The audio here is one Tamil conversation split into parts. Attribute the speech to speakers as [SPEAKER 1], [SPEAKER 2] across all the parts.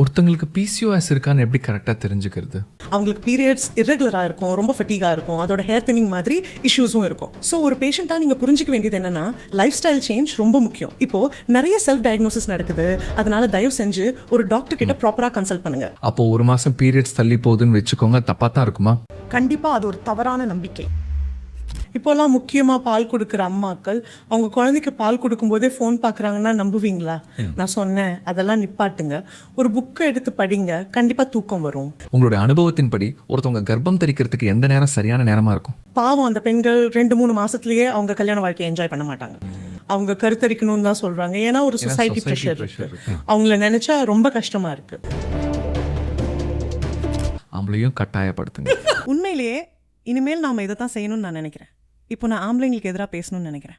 [SPEAKER 1] ஒருத்தங்களுக்கு பிசிஓஎஸ் இருக்கான்னு எப்படி கரெக்டாக தெரிஞ்சுக்கிறது?
[SPEAKER 2] அவங்களுக்கு பீரியட்ஸ் இர்ரெகுலராக இருக்கும், ரொம்ப ஃபெட்டிகாக இருக்கும், அதோட ஹேர் தினிங் மாதிரி இஷ்யூஸும் இருக்கும். ஸோ ஒரு பேஷண்ட்டாக நீங்கள் புரிஞ்சிக்க வேண்டியது என்னன்னா, லைஃப் ஸ்டைல் சேஞ்ச் ரொம்ப முக்கியம். இப்போது நிறைய செல்ஃப் டயக்னோசிஸ் நடக்குது, அதனால தயவு செஞ்சு ஒரு டாக்டர் கிட்ட ப்ராப்பராக கன்சல்ட் பண்ணுங்க.
[SPEAKER 1] அப்போ ஒரு மாதம் பீரியட்ஸ் தள்ளி போகுதுன்னு வச்சுக்கோங்க, தப்பாக தான் இருக்குமா?
[SPEAKER 2] கண்டிப்பாக அது ஒரு தவறான நம்பிக்கை. இப்போல்லாம் முக்கியமாக பால் கொடுக்குற அம்மாக்கள் அவங்க குழந்தைக்கு பால் கொடுக்கும்போதே ஃபோன் பார்க்குறாங்கன்னா நம்புவீங்களா? நான் சொன்னேன், அதெல்லாம் நிப்பாட்டுங்க. ஒரு புக்கை எடுத்து படிங்க, கண்டிப்பாக தூக்கம் வரும்.
[SPEAKER 1] உங்களுடைய அனுபவத்தின்படி ஒருத்தவங்க கர்ப்பம் தரிக்கிறதுக்கு எந்த நேரம் சரியான நேரமாக இருக்கும்?
[SPEAKER 2] பாவம், அந்த பெண்கள் 2-3 மாசத்துலயே அவங்க கல்யாண வாழ்க்கையை என்ஜாய் பண்ண மாட்டாங்க. அவங்க கருத்தரிக்கணும்னு தான் சொல்றாங்க. ஏன்னா ஒரு சொசைட்டி ப்ரெஷர் இருக்கு. அவங்கள நினைச்சா ரொம்ப கஷ்டமா இருக்கு.
[SPEAKER 1] அவங்களையும் கட்டாயப்படுத்துங்க.
[SPEAKER 2] உண்மையிலேயே இனிமேல் நாம இதை தான் செய்யணும்னு நான் நினைக்கிறேன். இப்போ நான் ஆம்பளைங்களுக்கு எதிராக பேசணும்னு நினைக்கிறேன்.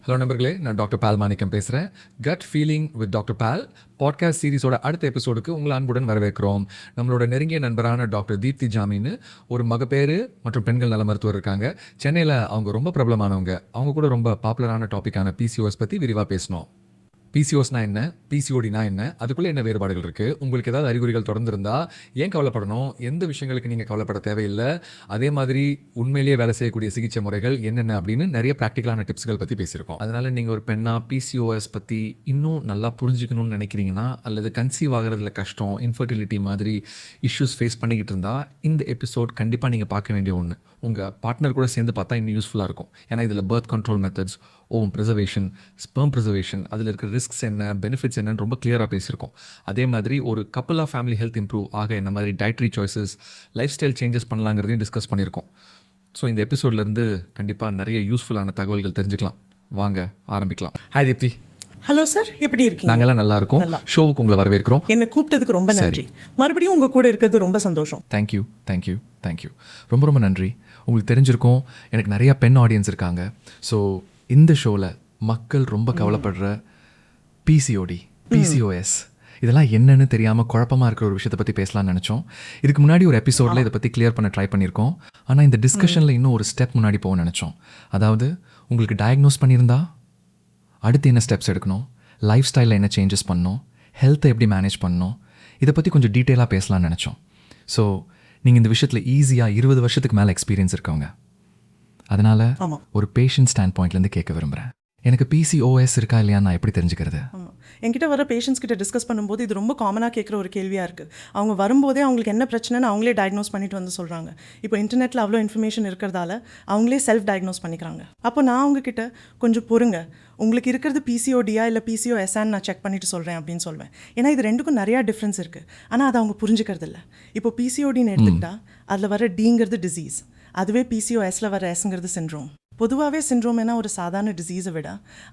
[SPEAKER 1] ஹலோ நண்பர்களே, நான் டாக்டர் பால் மாணிக்கம் பேசுகிறேன். Gut feeling with doctor Paul podcast சீரிஸோட அடுத்த எபிசோடுக்கு உங்களை அன்புடன் வரவேற்கிறோம். நம்மளோட நெருங்கிய நண்பரான டாக்டர் தீப்தி ஜாமின்னு ஒரு மகப்பேறு மற்றும் பெண்கள் நல மருத்துவர் இருக்காங்க. சென்னையில் அவங்க ரொம்ப பிரபலமானவங்க. அவங்க கூட ரொம்ப பாப்புலரான டாப்பிக்கான பிசிஓஎஸ் பற்றி விரிவாக பேசணும். பிசிஓஸ்னா என்ன, பிசிஓடினா என்ன, அதுக்குள்ளே என்ன வேறுபாடுகள் இருக்குது, உங்களுக்கு ஏதாவது அறிகுறிகள் தொடர்ந்து இருந்தால் ஏன் கவலைப்படணும், எந்த விஷயங்களுக்கு நீங்கள் கவலைப்பட தேவையில்லை, அதே மாதிரி உண்மையிலேயே வேலை செய்யக்கூடிய சிகிச்சை முறைகள் என்னென்ன அப்படின்னு நிறைய ப்ராக்டிக்கலான டிப்ஸ்கள் பற்றி பேசியிருக்கோம். அதனால் நீங்கள் ஒரு பெண்ணாக பிசிஓஎஸ் பற்றி இன்னும் நல்லா புரிஞ்சுக்கணும்னு நினைக்கிறீங்கன்னா, அல்லது கன்சீவ் ஆகிறதுல கஷ்டம், இன்ஃபர்டிலிட்டி மாதிரி இஷ்யூஸ் ஃபேஸ் பண்ணிக்கிட்டு இருந்தால் இந்த எபிசோட் கண்டிப்பாக நீங்கள் பார்க்க வேண்டிய ஒன்று. உங்கள் பார்ட்னர் கூட சேர்ந்து பார்த்தா இன்னும் யூஸ்ஃபுல்லாக இருக்கும். ஏன்னா இதில் பர்த் கண்ட்ரோல் மெத்தட்ஸ், ஓம் ப்ரிசர்வேஷன், ஸ்பெர்ம் ப்ரிசர்வேஷன், அதில் இருக்கிற ரிஸ்க்ஸ் என்ன, பெனிஃபிட்ஸ் என்னன்னு ரொம்ப கிளியராக பேசியிருக்கோம். அதே மாதிரி ஒரு couple of family health improve ஆக என்ன மாதிரி dietary choices, lifestyle changes பண்ணலாங்கிறதையும் டிஸ்கஸ் பண்ணியிருக்கோம். ஸோ இந்த எபிசோட்லேருந்து கண்டிப்பாக நிறைய யூஸ்ஃபுல்லான தகவல்கள் தெரிஞ்சுக்கலாம். வாங்க ஆரம்பிக்கலாம். ஹாய் தீப்தி.
[SPEAKER 2] ஹலோ சார், எப்படி இருக்கீங்க?
[SPEAKER 1] நாங்கெல்லாம் நல்லா இருக்கோம். ஷோவுக்கு உங்களை வரவேற்கிறோம்.
[SPEAKER 2] என்னை கூப்பிட்டதுக்கு ரொம்ப நன்றி. மறுபடியும் உங்கள் கூட இருக்கிறது ரொம்ப சந்தோஷம்.
[SPEAKER 1] தேங்க்யூ தேங்க்யூ தேங்க்யூ, ரொம்ப ரொம்ப நன்றி. உங்களுக்கு தெரிஞ்சிருக்கும், எனக்கு நிறையா பெண் ஆடியன்ஸ் இருக்காங்க. ஸோ இந்த ஷோவில் மக்கள் ரொம்ப கவலைப்படுற பிசிஓடி, பிசிஓஎஸ் இதெல்லாம் என்னன்னு தெரியாமல் குழப்பமாக இருக்கிற ஒரு விஷயத்தை பற்றி பேசலாம்னு நினச்சோம். இதுக்கு முன்னாடி ஒரு எபிசோடில் இதை பற்றி கிளியர் பண்ண ட்ரை பண்ணியிருக்கோம். ஆனால் இந்த டிஸ்கஷனில் இன்னும் ஒரு ஸ்டெப் முன்னாடி போக நினச்சோம். அதாவது உங்களுக்கு டயக்னோஸ் பண்ணியிருந்தா அடுத்து என்ன ஸ்டெப்ஸ் எடுக்கணும், லைஃப் ஸ்டைலில் என்ன சேஞ்சஸ் பண்ணணும், ஹெல்த்தை எப்படி மேனேஜ் பண்ணணும், இதை பற்றி கொஞ்சம் டீட்டெயிலாக பேசலாம்னு நினச்சோம். ஸோ நீங்கள் இந்த விஷயத்தில் ஈஸியாக 20 வருஷத்துக்கு மேலே எக்ஸ்பீரியன்ஸ் இருக்கவங்க. அதனால் ஒரு பேஷண்ட் ஸ்டாண்ட் பாயிண்ட்லேருந்து கேட்க விரும்புகிறேன். எனக்கு பிசிஓஎஸ் இருக்கா இல்லையா நான் எப்படி தெரிஞ்சுக்கிறது?
[SPEAKER 2] என்கிட்ட வர பேஷண்ட்ஸ் கிட்ட டிஸ்கஸ் பண்ணும்போது இது ரொம்ப காமனாக கேட்குற ஒரு கேள்வியாக இருக்குது. அவங்க வரும்போதே அவங்களுக்கு என்ன பிரச்சனைன்னு அவங்களே டயக்னோஸ் பண்ணிட்டு வந்து சொல்கிறாங்க. இப்போ இன்டர்நெட்டில் அவ்வளோ இன்ஃபர்மேஷன் இருக்கிறதால அவங்களே செல்ஃப் டயக்னோஸ் பண்ணிக்கிறாங்க. அப்போ நான் அவங்கக்கிட்ட கொஞ்சம் பொறுங்க, உங்களுக்கு இருக்கிறது பிசிஓடியா இல்லை பிசிஓஎஸ்ஆன்னு நான் செக் பண்ணிட்டு சொல்கிறேன் அப்படின்னு சொல்வேன். ஏன்னா இது ரெண்டுக்கும் நிறையா டிஃப்ரென்ஸ் இருக்குது. ஆனால் அதை அவங்க புரிஞ்சுக்கிறது இல்லை. இப்போ பிசிஓடின்னு எடுத்துக்கிட்டா அதில் வர டிங்கிறது டிசீஸ், அதுவே பிசிஓஎஸில் வர எஸ்ங்கிறது சிண்ட்ரோம். பொதுவாகவே சிண்ட்ரோம் என்ன ஒரு சாதாரண டிசீஸை விட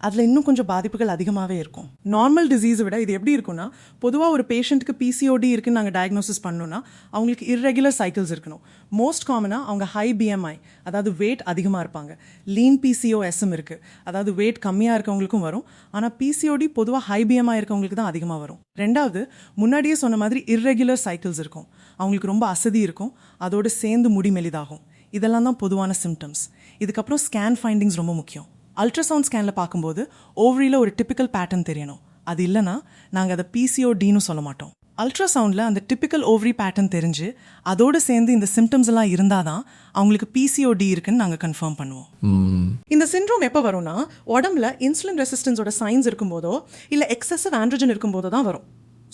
[SPEAKER 2] அதில் இன்னும் கொஞ்சம் பாதிப்புகள் அதிகமாகவே இருக்கும். நார்மல் டிசீஸை விட இது எப்படி இருக்குன்னா, பொதுவாக ஒரு பேஷண்ட்டுக்கு பிசிஓடி இருக்குன்னு நாங்கள் டயக்னோசிஸ் பண்ணோன்னா அவங்களுக்கு இர்ரெகுலர் சைக்கிள்ஸ் இருக்கணும். மோஸ்ட் காமனாக அவங்க ஹை பிஎம்ஐ, அதாவது வெயிட் அதிகமாக இருப்பாங்க. லீன் பிசிஓஎஸ்ஸும் இருக்குது, அதாவது வெயிட் கம்மியாக இருக்கவங்களுக்கும் வரும். ஆனால் பிசிஓடி பொதுவாக ஹை பிஎம்ஐ இருக்கவங்களுக்கு தான் அதிகமாக வரும். ரெண்டாவது, முன்னாடியே சொன்ன மாதிரி இர்ரெகுலர் சைக்கிள்ஸ் இருக்கும், அவங்களுக்கு ரொம்ப அசதி இருக்கும், அதோடு சேர்ந்து முடி மெலிதாகும். இதெல்லாம் தான் பொதுவான சிம்டம்ஸ். இதுக்கப்புறம் ஸ்கேன் ஃபைண்டிங்ஸ் ரொம்ப முக்கியம். அல்ட்ராசவுண்ட் ஸ்கேனில் பார்க்கும்போது ஓவரியில் ஒரு டிப்பிக்கல் பேட்டர்ன் தெரியணும். அது இல்லைனா நாங்கள் அதை பிசிஓடின்னு சொல்ல மாட்டோம். அல்ட்ராசவுண்டில் அந்த டிப்பிக்கல் ஓவரி பேட்டர்ன் தெரிஞ்சு அதோடு சேர்ந்து இந்த சிம்டம்ஸ் எல்லாம் இருந்தால் தான் அவங்களுக்கு பிசிஓடி இருக்குன்னு நாங்கள் கன்ஃபார்ம் பண்ணுவோம். இந்த சிண்ட்ரோம் எப்போ வரும்னா, உடம்புல இன்சுலின் ரெசிஸ்டன்ஸோட சைன்ஸ் இருக்கும்போதோ இல்லை எக்ஸசிவ் ஆண்ட்ரோஜன் இருக்கும்போதோ தான் வரும்.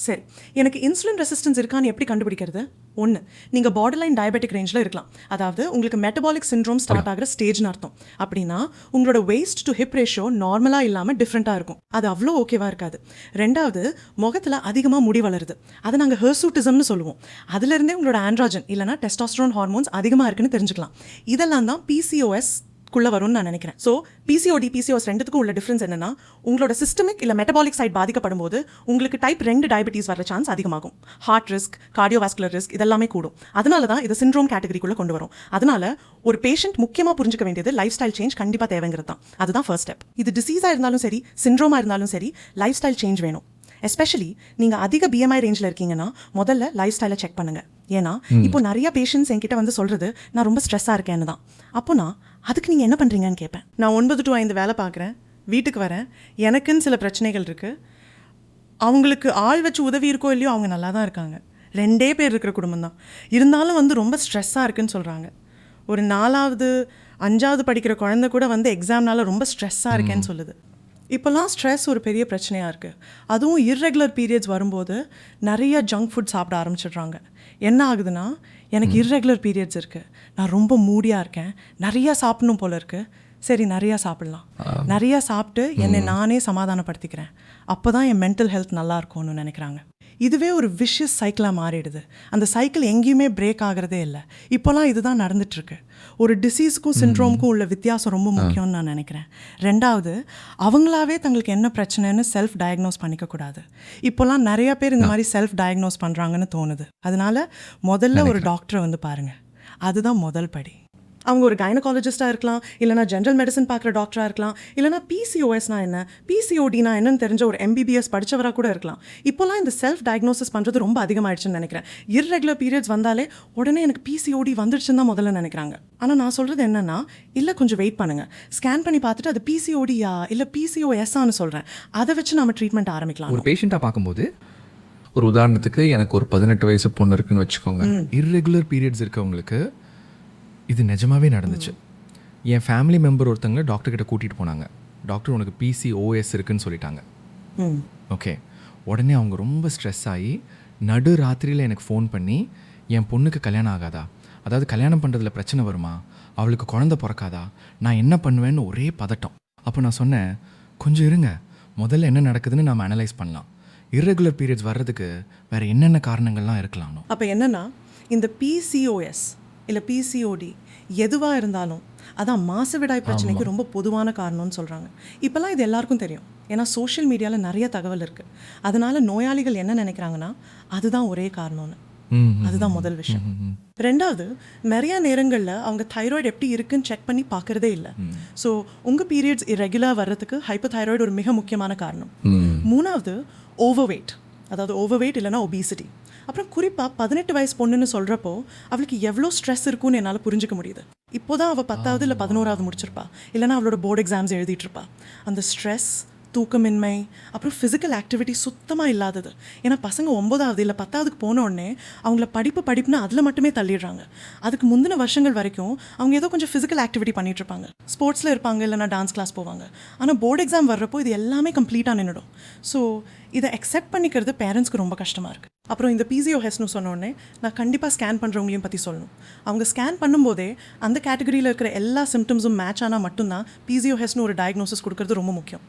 [SPEAKER 2] சரி, எனக்கு இன்சுலின் ரெசிஸ்டன்ஸ் இருக்கான்னு எப்படி கண்டுபிடிக்கிறது? ஒன்று, நீங்கள் பார்டர்லைன் டயபெட்டிக் ரேஞ்சில் இருக்கலாம், அதாவது உங்களுக்கு மெட்டபாலிக் சிண்ட்ரோம் ஸ்டார்ட் ஆகிற ஸ்டேஜ்னு அர்த்தம். அப்படின்னா உங்களோட வெயிஸ்ட் டு ஹிப் ரேஷியோ நார்மலாக இல்லாமல் டிஃப்ரெண்ட்டாக இருக்கும். அது அவ்வளோ ஓகேவாக இருக்காது. ரெண்டாவது, முகத்தில் அதிகமாக முடி வளருது, அதை நாங்கள் ஹெர்சூட்டிசம்னு சொல்லுவோம். அதுலேருந்தே உங்களோட ஆண்ட்ராஜன் இல்லைனா டெஸ்டாஸ்டரோன் ஹார்மோன்ஸ் அதிகமாக இருக்குன்னு தெரிஞ்சுக்கலாம். இதெல்லாம் தான் பிசிஓஎஸ் குள்ள வரும்னு நான் நினைக்கிறேன். ஸோ பிசிஓடி, பிசிஓஎஸ் ரெண்டுத்துக்கும் உள்ள டிஃப்ரென்ஸ் என்னன்னா, உங்களோட சிஸ்டமிக் இல்லை மெட்டபாலிக் சைட் பாதிக்கப்படும் போது உங்களுக்கு டைப் 2 டயபெட்டிஸ் வர சான்ஸ் அதிகமாகும். ஹார்ட் ரிஸ்க், கார்டியோவாஸ்குலர் ரிஸ்க் இதெல்லாமே கூடும். அதனால தான் இது சிண்ட்ரோம் கேட்டகரிக்குள்ளே கொண்டு வரும். அதனால ஒரு பேஷண்ட் முக்கியமாக புரிஞ்சுக்க வேண்டியது லைஃப் ஸ்டைல் சேஞ்ச் கண்டிப்பாக தேவைங்கிறது தான். அதுதான் ஃபர்ஸ்ட் ஸ்டெப். இது டிசீஸாக இருந்தாலும் சரி, சிண்ட்ரோமாக இருந்தாலும் சரி, லைஃப் ஸ்டைல் சேஞ்ச் வேணும். எஸ்பெஷலி நீங்கள் அதிக பிஎம்ஐ ரேஞ்சில் இருக்கீங்கன்னா முதல்ல லைஃப் ஸ்டைலை செக் பண்ணுங்கள். ஏன்னா இப்போ நிறைய பேஷண்ட்ஸ் என்கிட்ட வந்து சொல்கிறது, நான் ரொம்ப ஸ்ட்ரெஸ்ஸாக இருக்கேன்னு தான். அப்போ நான் அதுக்கு நீங்கள் என்ன பண்ணுறீங்கன்னு கேட்பேன். நான் 9 to 5 வேலை பார்க்குறேன், வீட்டுக்கு வரேன், எனக்குன்னு சில பிரச்சனைகள் இருக்குது, அவங்களுக்கு ஆள் வச்சு உதவி இருக்கோ இல்லையோ அவங்க நல்லா தான் இருக்காங்க. 2 பேர் இருக்கிற குடும்பம் தான். இருந்தாலும் வந்து ரொம்ப ஸ்ட்ரெஸ்ஸாக இருக்குன்னு சொல்கிறாங்க. ஒரு 4வது 5வது படிக்கிற குழந்தை கூட வந்து எக்ஸாம்னால ரொம்ப ஸ்ட்ரெஸ்ஸாக இருக்கேன்னு சொல்லுது. இப்போல்லாம் ஸ்ட்ரெஸ் ஒரு பெரிய பிரச்சனையாக இருக்குது. அதுவும் இர்ரெகுலர் பீரியட்ஸ் வரும்போது நிறைய ஜங்க் ஃபுட் சாப்பிட ஆரம்பிச்சிடுறாங்க. என்ன ஆகுதுன்னா, எனக்கு இர்ரெகுலர் பீரியட்ஸ் இருக்குது, நான் ரொம்ப மூடியாக இருக்கேன், நிறையா சாப்பிடணும் போல இருக்குது, சரி நிறையா சாப்பிட்லாம், நிறையா சாப்பிட்டு என்னை நானே சமாதானப்படுத்திக்கிறேன், அப்போ தான் என் மென்டல் ஹெல்த் நல்லா இருக்கும்னு நினைக்கிறாங்க. இதுவே ஒரு விஷியஸ் சைக்கிளாக மாறிடுது. அந்த சைக்கிள் எங்கேயுமே பிரேக் ஆகிறதே இல்லை. இப்போலாம் இதுதான் நடந்துட்டுருக்கு. ஒரு டிசீஸ்க்கும் சிண்ட்ரோமுக்கும் உள்ள வித்தியாசம் ரொம்ப முக்கியம்னு நான் நினைக்கிறேன். 2வது, அவங்களாவே தங்களுக்கு என்ன பிரச்சனைன்னு செல்ஃப் டயக்னோஸ் பண்ணிக்கக்கூடாது. இப்போலாம் நிறைய பேர் இந்த மாதிரி செல்ஃப் டயக்னோஸ் பண்ணுறாங்கன்னு தோணுது. அதனால முதல்ல ஒரு டாக்டரை வந்து பாருங்கள். அதுதான் முதல் படி. அவங்க ஒரு கைனகாலஜிஸ்ட்டாக இருக்கலாம், இல்லைனா ஜென்ரல் மெடிசன் பார்க்குற டாக்டராக இருக்கலாம், இல்லைனா பிசிஓஎஸ்னா என்ன, பிசிஓடினா என்னன்னு தெரிஞ்ச ஒரு MBBS படித்தவராக கூட இருக்கலாம். இப்போலாம் இந்த செல்ஃப் டயக்னோசிஸ் பண்ணுறது ரொம்ப அதிகமாகிடுச்சுன்னு நினைக்கிறேன். இர்ரெகுலர் பீரியட்ஸ் வந்தாலே உடனே எனக்கு PCOD வந்துடுச்சுன்னு தான் முதல்ல நினைக்கிறாங்க. ஆனால் நான் சொல்கிறது என்னென்னா, இல்லை கொஞ்சம் வெயிட் பண்ணுங்கள், ஸ்கேன் பண்ணி பார்த்துட்டு அது PCODயா இல்லை PCOSஆன்னு சொல்கிறேன், அதை வச்சு நம்ம ட்ரீட்மெண்ட் ஆரம்பிக்கலாம்.
[SPEAKER 1] ஒரு பேஷண்ட்டாக பார்க்கும்போது, ஒரு உதாரணத்துக்கு எனக்கு ஒரு 18 வயசு பொண்ணு இருக்குன்னு வச்சுக்கோங்க. இர்ரெகுலர் பீரியட்ஸ் இருக்கவங்களுக்கு இது நிஜமாவே நடந்துச்சு. என் ஃபேமிலி மெம்பர் ஒருத்தங்க டாக்டர் கிட்ட கூட்டிகிட்டு போனாங்க. டாக்டர் உனக்கு PCOS இருக்குன்னு சொல்லிட்டாங்க. ஓகே, உடனே அவங்க ரொம்ப ஸ்ட்ரெஸ் ஆகி நடு ராத்திரியில் எனக்கு ஃபோன் பண்ணி, என் பொண்ணுக்கு கல்யாணம் ஆகாதா, அதாவது கல்யாணம் பண்ணுறதுல பிரச்சனை வருமா, அவளுக்கு குழந்தை பிறக்காதா, நான் என்ன பண்ணுவேன்னு ஒரே பதட்டம். அப்போ நான் சொன்னேன், கொஞ்சம் இருங்க, முதல்ல என்ன நடக்குதுன்னு நாம் அனலைஸ் பண்ணலாம். இர்ரெகுலர் பீரியட்ஸ் வர்றதுக்கு வேறு என்னென்ன காரணங்கள்லாம் இருக்கலாம்.
[SPEAKER 2] அப்போ என்னென்னா, இந்த PCOS இல்லை PCOD எதுவாக இருந்தாலும் அதான் மாசவிடாய் பிரச்சனைக்கு ரொம்ப பொதுவான காரணம்னு சொல்கிறாங்க. இப்போல்லாம் இது எல்லாருக்கும் தெரியும், ஏன்னா சோஷியல் மீடியாவில் நிறைய தகவல் இருக்குது. அதனால நோயாளிகள் என்ன நினைக்கிறாங்கன்னா அதுதான் ஒரே காரணம்னு. அதுதான் முதல் விஷயம். 2வது, நிறைய நேரங்களில் அவங்க தைராய்டு எப்படி இருக்குன்னு செக் பண்ணி பார்க்குறதே இல்லை. ஸோ உங்கள் பீரியட்ஸ் இரெகுலர் வர்றதுக்கு ஹைப்போதைராய்டு ஒரு மிக முக்கியமான காரணம். 3வது, ஓவர்வெயிட், அதாவது ஓவர்வெயிட் இல்லைனா ஒபிசிட்டி. அப்புறம் குறிப்பாக 18 வயசு பொண்ணுன்னு சொல்கிறப்போ அவளுக்கு எவ்வளோ ஸ்ட்ரெஸ் இருக்குன்னு என்னால் புரிஞ்சிக்க முடியுது. இப்போ தான் அவள் 10வது இல்லை 11வது முடிச்சிருப்பா, இல்லைனா அவளோட போர்டு எக்ஸாம்ஸ் எழுதிட்டுருப்பா. அந்த ஸ்ட்ரெஸ், தூக்கமின்மை, அப்புறம் ஃபிசிக்கல் ஆக்டிவிட்டி சுத்தமாக இல்லாதது. ஏன்னா பசங்க 9வது இல்லை 10வதுக்கு போன உடனே அவங்கள படிப்புன்னு அதில் மட்டுமே தள்ளிடுறாங்க. அதுக்கு முந்தின வருஷங்கள் வரைக்கும் அவங்க ஏதோ கொஞ்சம் ஃபிசிக்கல் ஆக்டிவிட்டி பண்ணிட்டு இருப்பாங்க, ஸ்போர்ட்ஸில் இருப்பாங்க, இல்லைனா டான்ஸ் கிளாஸ் போவாங்க. ஆனால் போர்டு எக்ஸாம் வர்றப்போ இது எல்லாமே கம்ப்ளீட்டாக நின்றுடும். ஸோ இதை அக்செப்ட் பண்ணிக்கிறது பேரண்ட்ஸ்க்கு ரொம்ப கஷ்டமாக இருக்குது. அப்புறம் இந்த PCOSனு சொன்னோடனே நான் கண்டிப்பாக ஸ்கேன் பண்ணுறவங்களையும் பற்றி சொல்லணும். அவங்க ஸ்கேன் பண்ணும்போதே அந்த கேட்டகரியில் இருக்கிற எல்லா சிம்டம்ஸும் மேட்ச் ஆனால் மட்டும்தான் PCOSனு ஒரு டயக்னோசிஸ் கொடுக்கறது ரொம்ப முக்கியம்.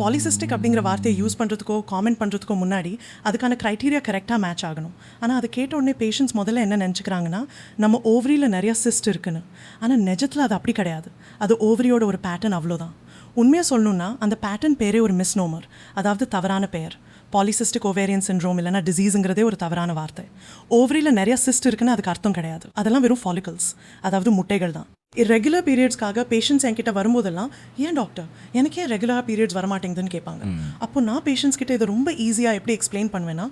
[SPEAKER 2] பாலிசிஸ்டிக் அப்படிங்கிற வார்த்தையை யூஸ் பண்ணுறதுக்கோ காமெண்ட் பண்ணுறதுக்கோ முன்னாடி அதுக்கான க்ரைட்டீரியா கரெக்டாக மேட்ச் ஆகணும். ஆனால் அதை கேட்ட உடனே பேஷண்ட்ஸ் முதல்ல என்ன நினச்சிக்கிறாங்கன்னா, நம்ம ஓவரியில் நிறையா சிஸ்ட் இருக்குன்னு. ஆனால் நிஜத்தில் அது அப்படி கிடையாது. அது ஓவரியோட ஒரு பேட்டர்ன், அவ்வளோதான். உண்மையாக சொல்லணுன்னா அந்த பேட்டர்ன் பேரே ஒரு மிஸ்நோமர், அதாவது தவறான பெயர். பாலிசிஸ்டிக் ஓவேரியன் சிண்ட்ரோம் இல்லைனா டிசீஸுங்கிறதே ஒரு தவறான வார்த்தை. ஓவரியில் நிறைய சிஸ்ட் இருக்குன்னு அதுக்கு அர்த்தம் கிடையாது. அதெல்லாம் வெறும் ஃபாலிகல்ஸ், அதாவது முட்டைகள் தான். இரெகுலர் பீரியட்ஸ்க்காக பேஷண்ட்ஸ் என்கிட்ட வரும்போதெல்லாம், ஏன் டாக்டர் எனக்கு ஏன் ரெகுலராக பீரியட்ஸ் வரமாட்டேங்குதுன்னு கேட்பாங்க. அப்போ நான் பேஷண்ட்ஸ் கிட்ட இதை ரொம்ப ஈஸியாக எப்படி எக்ஸ்பிளைன் பண்ணுவேன்னா,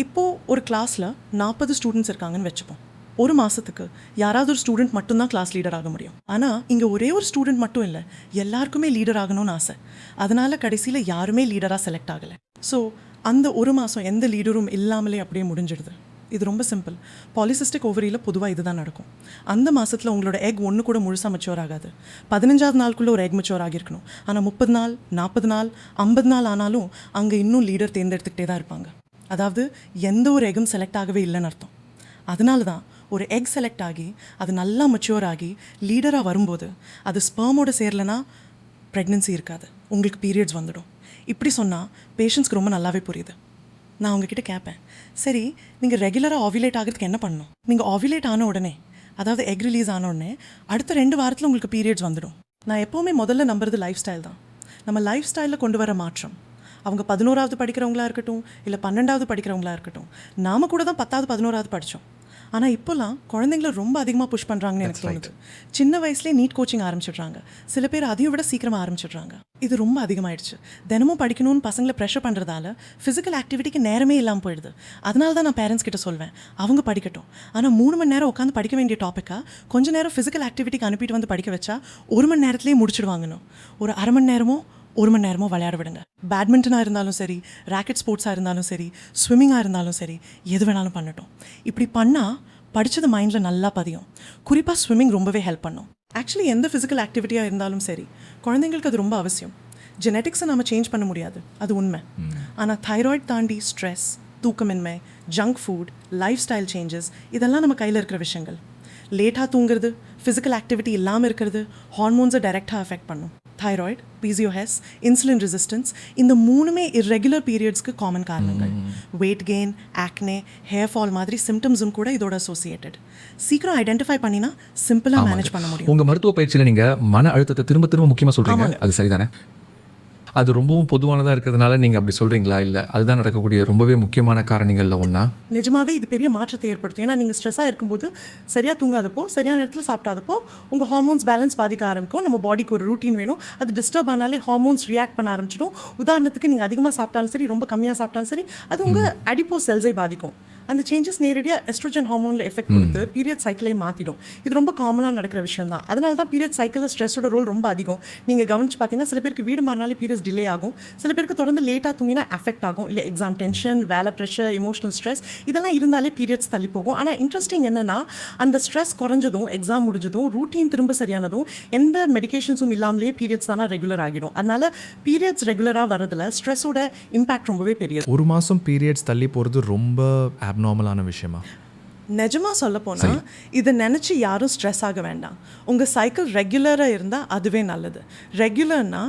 [SPEAKER 2] இப்போது ஒரு கிளாஸில் 40 ஸ்டூடெண்ட்ஸ் இருக்காங்கன்னு வச்சுப்போம். ஒரு மாதத்துக்கு யாராவது ஒரு ஸ்டூடெண்ட் மட்டும்தான் கிளாஸ் லீடர் ஆக முடியும். ஆனால் இங்கே ஒரே ஒரு ஸ்டூடெண்ட் மட்டும் இல்லை, எல்லாருக்குமே லீடர் ஆகணும்னு ஆசை. அதனால் கடைசியில் யாருமே லீடராக செலக்ட் ஆகலை. ஸோ அந்த ஒரு மாதம் எந்த லீடரும் இல்லாமலே அப்படியே முடிஞ்சிடுது. இது ரொம்ப சிம்பிள். பாலிசிஸ்டிக் ஓவரியில் பொதுவாக இதுதான் நடக்கும். அந்த மாதத்தில் உங்களோட எக் ஒன்று கூட முழுசாக மெச்சூர் ஆகாது. 15வது நாளுக்குள்ளே ஒரு எக் மெச்சூர் ஆகியிருக்கணும். ஆனால் 30 நாள், 40 நாள், 50 நாள் ஆனாலும் அங்கே இன்னும் லீடர் தேர்ந்தெடுத்துக்கிட்டே தான் இருப்பாங்க. அதாவது எந்த ஒரு எக்கும் செலக்ட் ஆகவே இல்லைன்னு அர்த்தம். அதனால தான் ஒரு எக் செலக்ட் ஆகி அது நல்லா மெச்சூர் ஆகி லீடராக வரும்போது அது ஸ்பெர்மோட சேரலைன்னா ப்ரெக்னென்சி இருக்காது, உங்களுக்கு பீரியட்ஸ் வந்துடும். இப்படி சொன்னால் பேஷண்ட்ஸ்க்கு ரொம்ப நல்லாவே புரியுது. நான் அவங்கக்கிட்ட கேட்பேன், சரி நீங்கள் ரெகுலராக ஆவிலேட் ஆகிறதுக்கு என்ன பண்ணணும்? நீங்கள் ஆவிலேட் ஆன உடனே, அதாவது எக் ரிலீஸ் ஆன உடனே அடுத்த 2 வாரத்தில் உங்களுக்கு பீரியட்ஸ் வந்துடும். நான் எப்போவுமே முதல்ல நம்புறது லைஃப் ஸ்டைல் தான். நம்ம லைஃப் ஸ்டைலில் கொண்டு வர மாற்றம், அவங்க 11வது படிக்கிறவங்களா இருக்கட்டும் இல்லை 12வது படிக்கிறவங்களா இருக்கட்டும், நாம் கூட தான் 10வது 11வது படித்தோம். ஆனால் இப்போல்லாம் குழந்தைங்கள ரொம்ப அதிகமாக புஷ் பண்ணுறாங்கன்னு எனக்கு தோணுது. சின்ன வயசுலேயே நீட் கோச்சிங் ஆரம்பிச்சிடுறாங்க, சில பேர் அதையும் விட சீக்கிரமாக ஆரம்பிச்சிடுறாங்க. இது ரொம்ப அதிகமாகிடுச்சு. தினமும் படிக்கணும்னு பசங்களை ப்ரெஷர் பண்ணுறதால ஃபிசிக்கல் ஆக்டிவிட்டிக்கு நேரமே இல்லாமல் போயிடுது. அதனால தான் நான் பேரண்ட்ஸ் கிட்ட சொல்வேன், அவங்க படிக்கட்டும், ஆனால் 3 மணி நேரம் உட்காந்து படிக்க வேண்டிய டாப்பிக்காக கொஞ்சம் நேரம் ஃபிசிக்கல் ஆக்டிவிட்டிக்கு அனுப்பிட்டு வந்து படிக்க வச்சா 1 மணி நேரத்துலேயே முடிச்சிடுவாங்கன்னு. ஒரு 1/2 மணி நேரமோ 1 மணி நேரமோ விளையாட விடுங்க. பேட்மிண்டனாக இருந்தாலும் சரி, ராக்கெட் ஸ்போர்ட்ஸாக இருந்தாலும் சரி, ஸ்விம்மிங்காக இருந்தாலும் சரி, எது வேணாலும் பண்ணட்டும். இப்படி பண்ணால் படித்தது மைண்டில் நல்லா பதியும். குறிப்பாக ஸ்விம்மிங் ரொம்பவே ஹெல்ப் பண்ணும். ஆக்சுவலி எந்த ஃபிசிக்கல் ஆக்டிவிட்டியாக இருந்தாலும் சரி, குழந்தைங்களுக்கு அது ரொம்ப அவசியம். ஜெனட்டிக்ஸை நம்ம சேஞ்ச் பண்ண முடியாது, அது உண்மை. ஆனால் தைராய்டு தாண்டி ஸ்ட்ரெஸ், தூக்கமின்மை, junk food, life style changes இதெல்லாம் நம்ம கையில் இருக்கிற விஷயங்கள். லேட்டாக தூங்குறது, ஃபிசிக்கல் ஆக்டிவிட்டி இல்லாமல் இருக்கிறது ஹார்மோன்ஸை டைரெக்டாக அஃபெக்ட் பண்ணும். தைராய்டு, பிசிஓஎஸ், இன்சுலின் ரெசிஸ்டன்ஸ் இந்த 3மே இர்ரெகுலர் பீரியட்ஸ்க்கு காமன் காரணங்கள். Weight gain, acne, hair fall மாதிரி சிம்டம்ஸும் கூட இதோட அசோசியேட்டட். சீக்கிரம் ஐடென்டிஃபை பண்ணினா சிம்பிளாக மேனேஜ் பண்ண முடியும்.
[SPEAKER 1] உங்கள் மருத்துவ பயிற்சியில் நீங்கள் மன அழுத்தத்தை திரும்ப திரும்ப முக்கியமாக சொல்கிறீங்க, அது சரிதானே? அது ரொம்பவும் பொதுவானதாக இருக்கிறதுனால நீங்கள் அப்படி சொல்கிறீங்களா, இல்லை அதுதான் நடக்கக்கூடிய ரொம்பவே முக்கியமான காரணங்களில் ஒன்றா?
[SPEAKER 2] நிஜமாவே இது பெரிய மாற்றத்தை ஏற்படுத்தும். ஏன்னா நீங்கள் ஸ்ட்ரெஸ்ஸாக இருக்கும்போது சரியாக தூங்காதப்போ, சரியான நேரத்தில் சாப்பிட்டாதப்போ உங்கள் ஹார்மோன்ஸ் பேலன்ஸ் பாதிக்க ஆரம்பிக்கும். நம்ம பாடிக்கு ஒரு ரூட்டீன் வேணும். அது டிஸ்டர்ப் ஆனாலே ஹார்மோன்ஸ் ரியாக்ட் பண்ண ஆரம்பிச்சிடும். உதாரணத்துக்கு நீங்கள் அதிகமாக சாப்பிட்டாலும் சரி, ரொம்ப கம்மியாக சாப்பிட்டாலும் சரி, அது உங்கள் அடிப்போஸ் செல்ஸை பாதிக்கும். அந்த சேஞ்சஸ் நேரடியாக எஸ்ட்ரோஜன் ஹார்மோனில் எஃபெக்ட் கொடுத்து பீரியட் சைக்கிளை மாற்றிடும். இது ரொம்ப காமனாக நடக்கிற விஷயம் தான். அதனால தான் பீரியட் சைக்கிளில் ஸ்ட்ரெஸ்ஸோட ரோல் ரொம்ப அதிகம். நீங்கள் கவனிச்சு பார்த்தீங்கன்னா சில பேருக்கு வீடு மாறினாலே பீரியட்ஸ் டிலே ஆகும். சில பேருக்கு தொடர்ந்து லேட்டாக தூங்கினா அஃபெக்ட் ஆகும். இல்லை எக்ஸாம் டென்ஷன், வேலை ப்ரெஷர், எமோஷனல் ஸ்ட்ரெஸ் இதெல்லாம் இருந்தாலே பீரியட்ஸ் தள்ளி போகும். ஆனால் இன்ட்ரெஸ்டிங் என்னன்னா, அந்த ஸ்ட்ரெஸ் குறைஞ்சதும், எக்ஸாம் முடிஞ்சதும், ரூட்டீன் திரும்ப சரியானதும், எந்த மெடிகேஷன்ஸும் இல்லாமலே பீரியட்ஸ் தானே ரெகுலர் ஆகிடும். அதனால பீரியட்ஸ் ரெகுலராக வரதுல ஸ்ட்ரெஸ்ஸோட இம்பாக்ட் ரொம்பவே பெரியது.
[SPEAKER 3] 1 மாதம் பீரியட்ஸ் தள்ளி போகிறது ரொம்ப அப்நார்மலான விஷயமா?
[SPEAKER 2] நிஜமாக சொல்ல போனால் இதை நினச்சி யாரும் ஸ்ட்ரெஸ் ஆக வேண்டாம். உங்கள் சைக்கிள் ரெகுலராக இருந்தால் அதுவே நல்லது. ரெகுலர்னா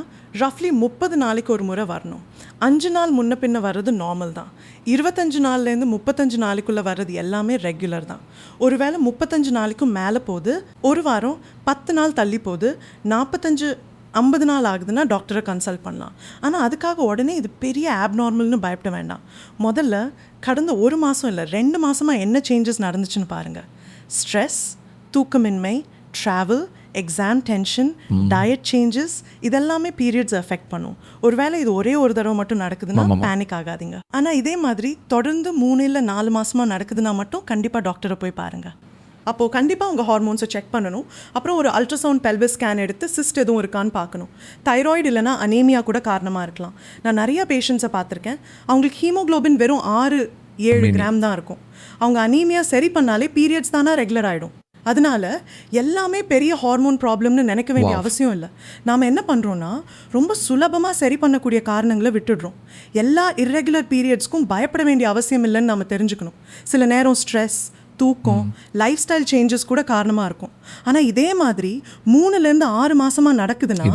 [SPEAKER 2] ரஃப்லி 30 நாளைக்கு ஒரு முறை வரணும். 5 நாள் முன்ன பின்ன வர்றது நார்மல் தான். 25 நாள்லேருந்து 35 நாளைக்குள்ளே வர்றது எல்லாமே ரெகுலர் தான். ஒருவேளை 35 நாளைக்கும் மேலே போகுது, ஒரு வாரம் 10 நாள் தள்ளி போகுது, 45-50 நாள் ஆகுதுன்னா டாக்டரை கன்சல்ட் பண்ணலாம். ஆனால் அதுக்காக உடனே இது பெரிய ஆப்நார்மல்னு பயப்பட வேண்டாம். முதல்ல கடந்த 1 மாதம் இல்லை 2 மாதமாக என்ன சேஞ்சஸ் நடந்துச்சுன்னு பாருங்கள். ஸ்ட்ரெஸ், தூக்கமின்மை, travel, exam tension, diet changes இதெல்லாமே பீரியட்ஸ் எஃபெக்ட் பண்ணும். ஒருவேளை இது ஒரே ஒரு தடவை மட்டும் நடக்குதுன்னா பேனிக் ஆகாதீங்க. ஆனால் இதே மாதிரி தொடர்ந்து 3 இல்லை 4 மாதமாக நடக்குதுன்னா மட்டும் கண்டிப்பாக டாக்டரை போய் பாருங்கள். அப்போது கண்டிப்பாக உங்கள் ஹார்மோன்ஸை செக் பண்ணணும். அப்புறம் ஒரு அல்ட்ராசவுண்ட் பெல்விஸ் ஸ்கேன் எடுத்து சிஸ்ட் எதுவும் இருக்கான்னு பார்க்கணும். தைராய்டு இல்லைனா அனீமியா கூட காரணமாக இருக்கலாம். நான் நிறையா பேஷண்ட்ஸை பார்த்துருக்கேன், அவங்களுக்கு ஹீமோக்ளோபின் வெறும் 6-7 கிராம் தான் இருக்கும். அவங்க அனீமியா சரி பண்ணாலே பீரியட்ஸ் தானே ரெகுலர் ஆகிடும். அதனால எல்லாமே பெரிய ஹார்மோன் ப்ராப்ளம்னு நினைக்க வேண்டிய அவசியம் இல்லை. நாம் என்ன பண்ணுறோன்னா ரொம்ப சுலபமாக சரி பண்ணக்கூடிய காரணங்களை விட்டுடுறோம். எல்லா இர்ரெகுலர் பீரியட்ஸ்க்கும் பயப்பட வேண்டிய அவசியம் இல்லைன்னு நம்ம தெரிஞ்சுக்கணும். சில நேரம் ஸ்ட்ரெஸ், தூக்கம், லைஃப் ஸ்டைல் சேஞ்சஸ் கூட காரணமாக இருக்கும். ஆனால் இதே மாதிரி 3லேருந்து 6 மாதமாக நடக்குதுன்னா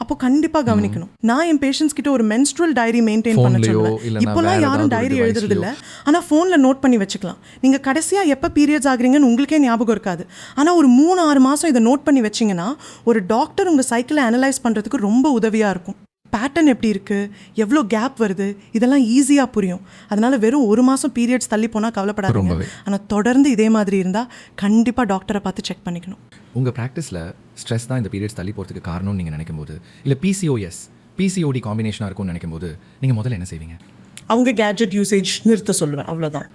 [SPEAKER 2] அப்போ கண்டிப்பாக கவனிக்கணும். நான் என் பேஷண்ட்ஸ் கிட்ட ஒரு மென்ஸ்ட்ரல் டைரி மெயின்டைன் பண்ண சொல்லுவேன். இப்போலாம் யாரும் டைரி எழுதுறது இல்லை, ஆனால் ஃபோனில் நோட் பண்ணி வச்சுக்கலாம். நீங்கள் கடைசியாக எப்போ பீரியட்ஸ் ஆகுறீங்கன்னு உங்களுக்கே ஞாபகம் இருக்காது. ஆனால் ஒரு 3-6 மாதம் இதை நோட் பண்ணி வச்சிங்கன்னா ஒரு டாக்டர் உங்கள் சைக்கிளை அனலைஸ் பண்ணுறதுக்கு ரொம்ப உதவியாக இருக்கும். பேட்டர்ன் எப்படி இருக்குது, எவ்வளோ கேப் வருது, இதெல்லாம் ஈஸியாக புரியும். அதனால் வெறும் 1 மாதம் பீரியட்ஸ் தள்ளி போனால் கவலைப்படாதீங்க. ஆனால் தொடர்ந்து இதே மாதிரி இருந்தால் கண்டிப்பாக டாக்டரை பார்த்து செக் பண்ணிக்கணும்.
[SPEAKER 3] உங்கள் ப்ராக்டிஸில் ஸ்ட்ரெஸ் தான் இந்த பீரியட்ஸ் தள்ளி போகிறதுக்கு காரணம்னு நீங்கள் நினைக்கும் போது, இல்லை பிசிஓடி காம்பினேஷனாக இருக்கும்னு நினைக்கும் போது நீங்கள் முதல்ல என்ன செய்வீங்க?
[SPEAKER 2] அவங்க கேட்ஜெட் யூசேஜ் நிறுத்த சொல்லுவேன், அவ்வளோதான்.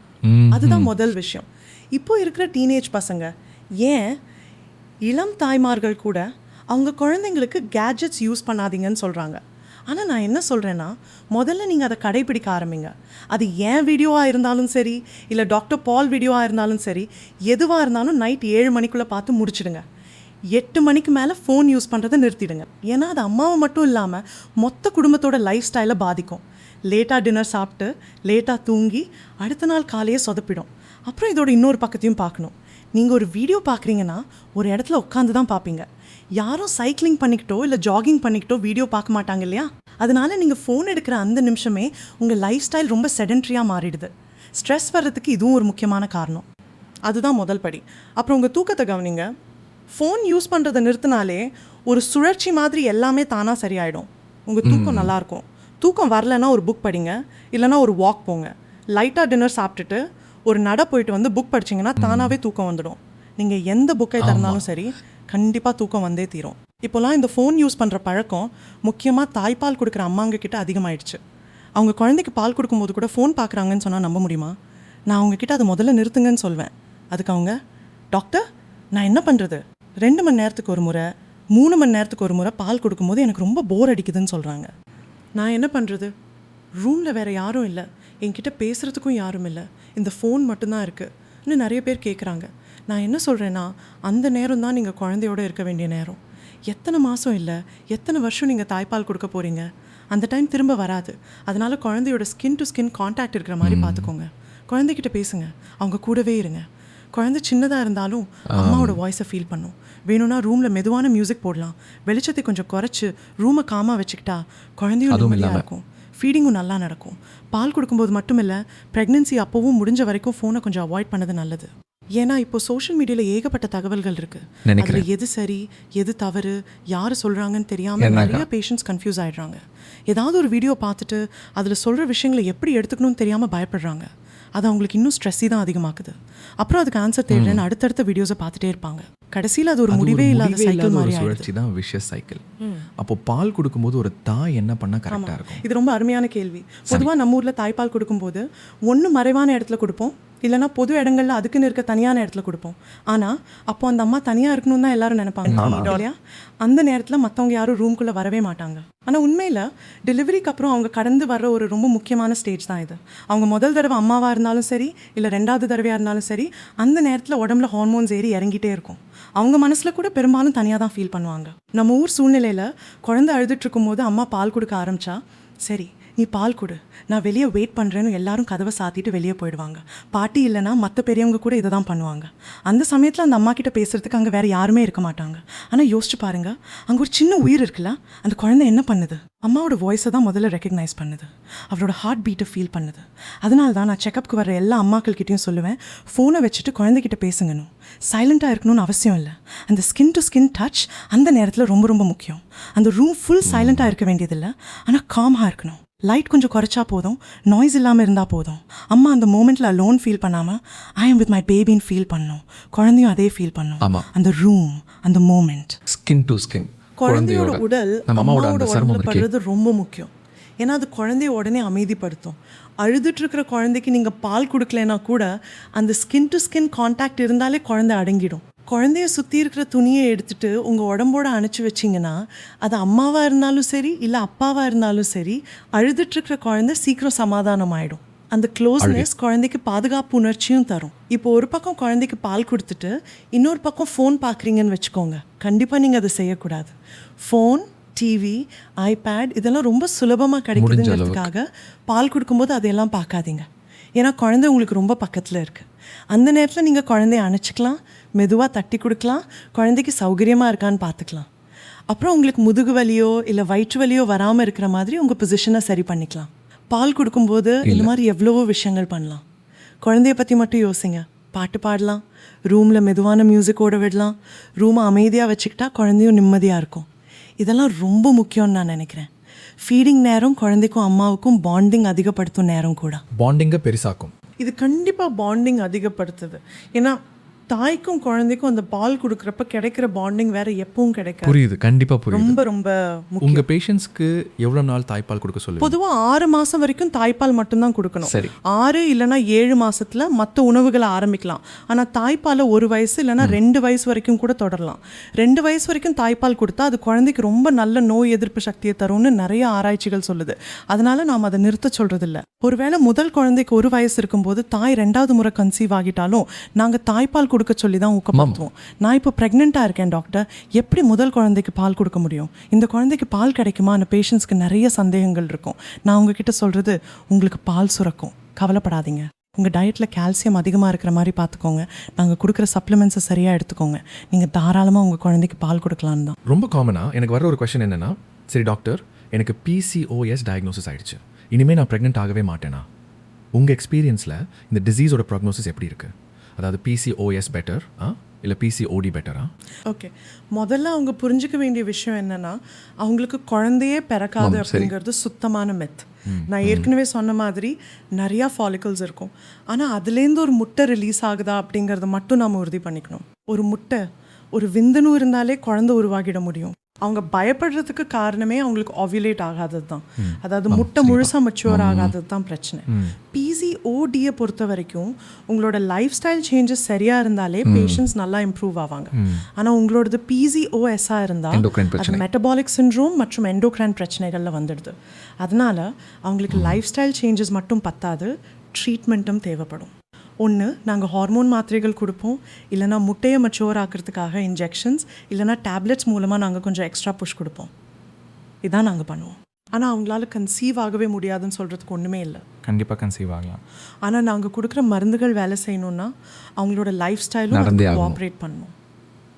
[SPEAKER 2] அதுதான் முதல் விஷயம். இப்போ இருக்கிற டீனேஜ் பசங்க, ஏன் இளம் தாய்மார்கள் கூட அவங்க குழந்தைங்களுக்கு கேட்ஜெட்ஸ் யூஸ் பண்ணாதீங்கன்னு சொல்கிறாங்க. ஆனால் நான் என்ன சொல்கிறேன்னா, முதல்ல நீங்கள் அதை கடைப்பிடிக்க ஆரம்பிங்க. அது ஏன் வீடியோவாக இருந்தாலும் சரி, இல்லை டாக்டர் பால் வீடியோவாக இருந்தாலும் சரி, எதுவாக இருந்தாலும் நைட் 7 மணிக்குள்ளே பார்த்து முடிச்சிடுங்க. 8 மணிக்கு மேலே ஃபோன் யூஸ் பண்ணுறதை நிறுத்திடுங்க. ஏன்னா அது அம்மாவை மட்டும் இல்லாமல் மொத்த குடும்பத்தோட லைஃப் ஸ்டைலை பாதிக்கும். லேட்டாக டின்னர் சாப்பிட்டு லேட்டாக தூங்கி அடுத்த நாள் காலையே சொதப்பிடும். அப்புறம் இதோட இன்னொரு பக்கத்தையும் பார்க்கணும். நீங்கள் ஒரு வீடியோ பார்க்குறீங்கன்னா ஒரு இடத்துல உட்காந்து தான் பார்ப்பீங்க. யாரும் சைக்கிளிங் பண்ணிக்கிட்டோ இல்லை ஜாகிங் பண்ணிக்கிட்டோ வீடியோ பார்க்க மாட்டாங்க இல்லையா? அதனால நீங்கள் ஃபோன் எடுக்கிற அந்த நிமிஷமே உங்கள் லைஃப் ஸ்டைல் ரொம்ப செடென்ட்ரியாக மாறிடுது. ஸ்ட்ரெஸ் வர்றதுக்கு இதுவும் ஒரு முக்கியமான காரணம். அதுதான் முதல் படி. அப்புறம் உங்கள் தூக்கத்தை கவனிங்க. ஃபோன் யூஸ் பண்ணுறதை நிறுத்தினாலே ஒரு சுழற்சி மாதிரி எல்லாமே தானாக சரியாயிடும். உங்கள் தூக்கம் நல்லாயிருக்கும். தூக்கம் வரலைன்னா ஒரு புக் படிங்க, இல்லைனா ஒரு வாக் போங்க. லைட்டாக டின்னர் சாப்பிட்டுட்டு ஒரு நட போயிட்டு வந்து புக் படிச்சிங்கன்னா தானாகவே தூக்கம் வந்துடும். நீங்கள் எந்த புக்கை திறந்தாலும் சரி, கண்டிப்பாக தூக்கம் வந்தே தீரும். இப்போலாம் இந்த ஃபோன் யூஸ் பண்ணுற பழக்கம் முக்கியமாக தாய்ப்பால் கொடுக்குற அம்மாங்க கிட்ட அதிகமாகிடுச்சு. அவங்க குழந்தைக்கு பால் கொடுக்கும்போது கூட ஃபோன் பார்க்குறாங்கன்னு சொன்னால் நம்ப முடியுமா? நான் அவங்கக்கிட்ட அதை முதல்ல நிறுத்துங்கன்னு சொல்வேன். அதுக்கு அவங்க, டாக்டர் நான் என்ன பண்ணுறது, 2 மணி நேரத்துக்கு ஒரு முறை 3 மணி நேரத்துக்கு ஒரு முறை பால் கொடுக்கும்போது எனக்கு ரொம்ப போர் அடிக்குதுன்னு சொல்கிறாங்க. நான் என்ன பண்ணுறது? ரூமில் வேறு யாரும் இல்லை, என்கிட்ட பேசுகிறதுக்கும் யாரும் இல்லை, இந்த ஃபோன் மட்டும்தான் இருக்குது இன்னும் நிறைய பேர் கேட்குறாங்க. நான் என்ன சொல்கிறேன்னா, அந்த நேரம் தான் நீங்கள் குழந்தையோடு இருக்க வேண்டிய நேரம். எத்தனை மாதம் இல்லை, எத்தனை வருஷம் நீங்கள் தாய்ப்பால் கொடுக்க போகிறீங்க, அந்த டைம் திரும்ப வராது. அதனால் குழந்தையோட ஸ்கின் டு ஸ்கின் கான்டாக்ட் இருக்கிற மாதிரி பார்த்துக்கோங்க. குழந்தைகிட்ட பேசுங்க, அவங்க கூடவே இருங்க. குழந்தை சின்னதாக இருந்தாலும் அம்மாவோட வாய்ஸை ஃபீல் பண்ணும். வேணும்னா ரூமில் மெதுவான மியூசிக் போடலாம், வெளிச்சத்தை கொஞ்சம் குறைச்சி ரூமை காமாக வச்சுக்கிட்டா குழந்தையும் நிம்மதியாக இருக்கும், ஃபீடிங்கும் நல்லா நடக்கும். பால் கொடுக்கும்போது மட்டும் இல்லை, ப்ரெக்னென்சி அப்போவும் முடிஞ்ச வரைக்கும் ஃபோனை கொஞ்சம் அவாய்ட் பண்ணது நல்லது. ஏன்னா இப்போ சோஷியல் மீடியாவில் ஏகப்பட்ட தகவல்கள் இருக்குது. அதில் எது சரி எது தவறு யார் சொல்கிறாங்கன்னு தெரியாமல் நிறைய பேஷண்ட்ஸ் கன்ஃபியூஸ் ஆகிடுறாங்க. ஏதாவது ஒரு வீடியோ பார்த்துட்டு அதில் சொல்கிற விஷயங்களை எப்படி எடுத்துக்கணும்னு தெரியாமல் பயப்படுறாங்க. அது அவங்களுக்கு இன்னும் ஸ்ட்ரெஸ்ஸி தான் அதிகமாக்குது. அப்புறம் அதுக்கு ஆன்சர் தேடுறேன்னு அடுத்தடுத்த வீடியோஸை பார்த்துட்டே இருப்பாங்க. கடைசியில் அது ஒரு முடிவே இல்லாத சைக்கிள் மாதிரி
[SPEAKER 3] சுழற்சி தான், விஷஸ் சைக்கிள். அப்போ பால் கொடுக்கும்போது ஒரு தாய் என்ன பண்ணால் கரெக்டாக இருக்கும்?
[SPEAKER 2] இது ரொம்ப அருமையான கேள்வி. பொதுவாக நம்ம ஊரில் தாய்ப்பால் கொடுக்கும்போது ஒன்று மறைவான இடத்துல கொடுப்போம், இல்லைனா பொது இடங்கள்ல அதுக்குன்னு இருக்க தனியான இடத்துல கொடுப்போம். ஆனால் அப்போ அந்த அம்மா தனியாக இருக்கணும்னு தான் எல்லாரும் நினைப்பாங்க இல்லையா? அந்த நேரத்தில் மற்றவங்க யாரும் ரூம்குள்ளே வரவே மாட்டாங்க. ஆனால் உண்மையில் டெலிவரிக்கு அப்புறம் அவங்க கடந்து வர்ற ஒரு ரொம்ப முக்கியமான ஸ்டேஜ் தான் இது. அவங்க முதல் தடவை அம்மாவாக இருந்தாலும் சரி, இல்லை 2வது தடவையாக இருந்தாலும் சரி, அந்த நேரத்தில் உடம்புல ஹார்மோன்ஸ் ஏறி இறங்கிட்டே இருக்கும். அவங்க மனசில் கூட பெரும்பாலும் தனியாக தான் ஃபீல் பண்ணுவாங்க. நம்ம ஊர் சூழ்நிலையில் குழந்தை அழுதுட்டு இருக்கும்போது அம்மா பால் கொடுக்க ஆரம்பித்தா, சரி நீ பால் கொடு, நான் வெளியே வெயிட் பண்ணுறேன்னு எல்லாரும் கதவை சாத்திட்டு வெளியே போயிடுவாங்க. பாட்டி இல்லைனா மற்ற பெரியவங்க கூட இதை தான் பண்ணுவாங்க. அந்த சமயத்தில் அந்த அம்மா கிட்ட பேசுகிறதுக்கு அங்கே வேறு யாருமே இருக்க மாட்டாங்க. ஆனால் யோசிச்சு பாருங்கள், அங்கே ஒரு சின்ன உயிர் இருக்குல்ல, அந்த குழந்தை என்ன பண்ணுது? அம்மாவோட வாய்ஸை தான் முதல்ல ரெக்கக்னைஸ் பண்ணுது, அவரோட ஹார்ட் பீட்டை ஃபீல் பண்ணுது. அதனால தான் நான் செக்கப்புக்கு வர எல்லா அம்மாக்கள்கிட்டையும் சொல்லுவேன், ஃபோனை வச்சுட்டு குழந்தைகிட்ட பேசுங்கணும். சைலண்ட்டாக இருக்கணும்னு அவசியம் இல்லை. அந்த ஸ்கின் டு ஸ்கின் டச் அந்த நேரத்தில் ரொம்ப ரொம்ப முக்கியம். அந்த ரூம் ஃபுல் சைலண்ட்டாக இருக்க வேண்டியதில்லை, ஆனால் காமாக இருக்கணும். லைட் கொஞ்சம் குறைச்சா போதும், நாய்ஸ் இல்லாமல் இருந்தால் போதும். அம்மா அந்த மூமெண்ட்டில் அலோன் ஃபீல் பண்ணாமல் ஐ எம் வித் மை பேபின்னு ஃபீல் பண்ணணும். குழந்தையும் அதே ஃபீல் பண்ணணும். அந்த ரூம், அந்த மூமெண்ட்,
[SPEAKER 1] ஸ்கின் டு ஸ்கின்.
[SPEAKER 2] குழந்தையோட உடல் அம்மாவோட உடம்புல படுறது ரொம்ப முக்கியம். ஏன்னா அது குழந்தைய உடனே அமைதிப்படுத்தும். அழுதுட்டு இருக்கிற குழந்தைக்கு நீங்கள் பால் கொடுக்கலனா கூட அந்த ஸ்கின் டு ஸ்கின் கான்டாக்ட் இருந்தாலே குழந்தை அடங்கிடும். குழந்தைய சுற்றி இருக்கிற துணியை எடுத்துகிட்டு உங்கள் உடம்போடு அணைச்சி வச்சிங்கன்னா, அது அம்மாவாக இருந்தாலும் சரி இல்லை அப்பாவாக இருந்தாலும் சரி, அழுதுட்டுருக்கிற குழந்தை சீக்கிரம் சமாதானம் ஆகிடும். அந்த க்ளோஸ்னஸ் குழந்தைக்கு பாதுகாப்பு உணர்ச்சியும் தரும். இப்போ ஒரு பக்கம் குழந்தைக்கு பால் கொடுத்துட்டு இன்னொரு பக்கம் ஃபோன் பார்க்குறீங்கன்னு வச்சுக்கோங்க, கண்டிப்பாக நீங்கள் அதை செய்யக்கூடாது. ஃபோன், டிவி, ஐபேட் இதெல்லாம் ரொம்ப சுலபமாக கிடைக்குதுங்கிறதுக்காக பால் கொடுக்கும்போது அதையெல்லாம் பார்க்காதீங்க. ஏன்னா குழந்தை உங்களுக்கு ரொம்ப பக்கத்தில் இருக்குது. அந்த நேரத்தில் நீங்கள் குழந்தைய அணைச்சிக்கலாம், மெதுவாக தட்டி கொடுக்கலாம், குழந்தைக்கு சௌகரியமாக இருக்கான்னு பார்த்துக்கலாம். அப்புறம் உங்களுக்கு முதுகு வலியோ இல்லை வயிற்று வலியோ வராமல் இருக்கிற மாதிரி உங்கள் பொசிஷனை சரி பண்ணிக்கலாம். பால் கொடுக்கும்போது இந்த மாதிரி எவ்வளவோ விஷயங்கள் பண்ணலாம். குழந்தைய பற்றி மட்டும் யோசிங்க. பாட்டு பாடலாம், ரூமில் மெதுவான மியூசிக்கோடு விடலாம், ரூமை அமைதியாக வச்சுக்கிட்டா குழந்தையும் நிம்மதியாக இருக்கும். இதெல்லாம் ரொம்ப முக்கியம்னு நான் நினைக்கிறேன். ஃபீடிங் நேரம் குழந்தைக்கும் அம்மாவுக்கும் பாண்டிங் அதிகப்படுத்தும் நேரம் கூட.
[SPEAKER 3] பாண்டிங்கை பெருசாக்கும்.
[SPEAKER 2] இது கண்டிப்பாக பாண்டிங் அதிகப்படுத்துது. ஏன்னா தாய்க்கும் குழந்தைக்கும் அந்த பால் கொடுக்குறப்ப கிடைக்கிற பாண்டிங் வேற எப்பவும் கிடைக்காது.
[SPEAKER 3] புரியுது, கண்டிப்பாக புரியுது.
[SPEAKER 2] ரொம்ப ரொம்ப முக்கியம்.
[SPEAKER 3] உங்கள் பேஷண்ட்ஸ்க்கு எவ்வளோ நாள் தாய்ப்பால் கொடுக்க சொல்லுங்க?
[SPEAKER 2] பொதுவாக 6 மாதம் வரைக்கும் தாய்ப்பால் மட்டும்தான் கொடுக்கணும்.
[SPEAKER 3] சரி.
[SPEAKER 2] 6 இல்லைனா 7 மாசத்துல மற்ற உணவுகளை ஆரம்பிக்கலாம். ஆனால் தாய்ப்பாலை 1 வயசு இல்லைனா 2 வயசு வரைக்கும் கூட தொடரலாம். 2 வயசு வரைக்கும் தாய்ப்பால் கொடுத்தா அது குழந்தைக்கு ரொம்ப நல்ல நோய் எதிர்ப்பு சக்தியை தரும்னு நிறைய ஆராய்ச்சிகள் சொல்லுது. அதனால நாம் அதை நிறுத்த சொல்றதில்ல. ஒருவேளை முதல் குழந்தைக்கு 1 வயசு இருக்கும்போது தாய் 2வது முறை கன்சீவ் ஆகிட்டாலும் நாங்கள் தாய்ப்பால் கொடுக்க சொல்லி தான் ஊக்கப்படுத்துவோம். நான் இப்போ ப்ரெக்னெண்ட்டாக இருக்கேன் டாக்டர், எப்படி முதல் குழந்தைக்கு பால் கொடுக்க முடியும், இந்த குழந்தைக்கு பால் கிடைக்குமா? அந்த பேஷண்ட்ஸ்க்கு நிறைய சந்தேகங்கள் இருக்கும். நான் உங்ககிட்ட சொல்கிறது, உங்களுக்கு பால் சுரக்கும், கவலைப்படாதீங்க. உங்கள் டயட்டில் கால்சியம் அதிகமாக இருக்கிற மாதிரி பார்த்துக்கோங்க. நாங்கள் கொடுக்குற சப்ளிமெண்ட்ஸை சரியாக எடுத்துக்கோங்க. நீங்கள் தாராளமாக உங்கள் குழந்தைக்கு பால் கொடுக்கலான்னு தான்.
[SPEAKER 3] ரொம்ப காமனாக எனக்கு வர ஒரு கொஸ்டின் என்னென்னா, சரி டாக்டர், எனக்கு பிசிஓஎஸ் டயக்னோசிஸ் ஆகிடுச்சு, இனிமேல் நான் ப்ரெக்னென்ட் ஆகவே மாட்டேனா? உங்கள் எக்ஸ்பீரியன்ஸில் இந்த டிசீஸோட ப்ராக்னோசிஸ் எப்படி இருக்குது? அதாவது பிசிஓஎஸ் பெட்டர் இல்லை பிசிஓடி பெட்டரா?
[SPEAKER 2] ஓகே, முதல்ல அவங்க புரிஞ்சுக்க வேண்டிய விஷயம் என்னென்னா, அவங்களுக்கு குழந்தையே பிறக்காது அப்படிங்கிறது சுத்தமான மெத். நான் ஏற்கனவே சொன்ன மாதிரி நிறையா ஃபாலிக்கல்ஸ் இருக்கும். ஆனால் அதுலேருந்து ஒரு முட்டை ரிலீஸ் ஆகுதா அப்படிங்கிறத மட்டும் நாம் உறுதி பண்ணிக்கணும். ஒரு முட்டை, ஒரு விந்தணு இருந்தாலே குழந்தை உருவாகிட முடியும். அவங்க பயப்படுறதுக்கு காரணமே அவங்களுக்கு ஓவியுலேட் ஆகாதது தான். அதாவது முட்டை முழுசாக மெச்சூர் ஆகாதது தான் பிரச்சனை. பிசிஓடியை பொறுத்த வரைக்கும் உங்களோட லைஃப் ஸ்டைல் சேஞ்சஸ் சரியாக இருந்தாலே பேஷண்ட்ஸ் நல்லா இம்ப்ரூவ் ஆவாங்க. ஆனால் உங்களோடது பிசிஓஎஸ்ஸாக இருந்தால் அது மெட்டபாலிக் சிண்ட்ரோம் மற்றும் எண்டோக்ரைன் பிரச்சனைகளில் வந்துடுது. அதனால அவங்களுக்கு லைஃப் ஸ்டைல் சேஞ்சஸ் மட்டும் பத்தாது, ட்ரீட்மெண்ட்டும் தேவைப்படும். ஒன்று, நாங்கள் ஹார்மோன் மாத்திரைகள் கொடுப்போம், இல்லைனா முட்டையை மெச்சூர் ஆக்கிறதுக்காக இன்ஜெக்ஷன்ஸ், இல்லைனா டேப்லெட்ஸ் மூலமாக நாங்கள் கொஞ்சம் எக்ஸ்ட்ரா புஷ் கொடுப்போம். இதான் நாங்கள் பண்ணுவோம். ஆனால் அவங்களால கன்சீவ் ஆகவே முடியாதுன்னு சொல்கிறதுக்கு ஒன்றுமே இல்லை.
[SPEAKER 4] கண்டிப்பாக கன்சீவ் ஆகலாம்.
[SPEAKER 2] ஆனால் நாங்கள் கொடுக்குற மருந்துகள் வேலை செய்யணுன்னா அவங்களோட லைஃப் ஸ்டைலும் கோஆப்ரேட் பண்ணணும்.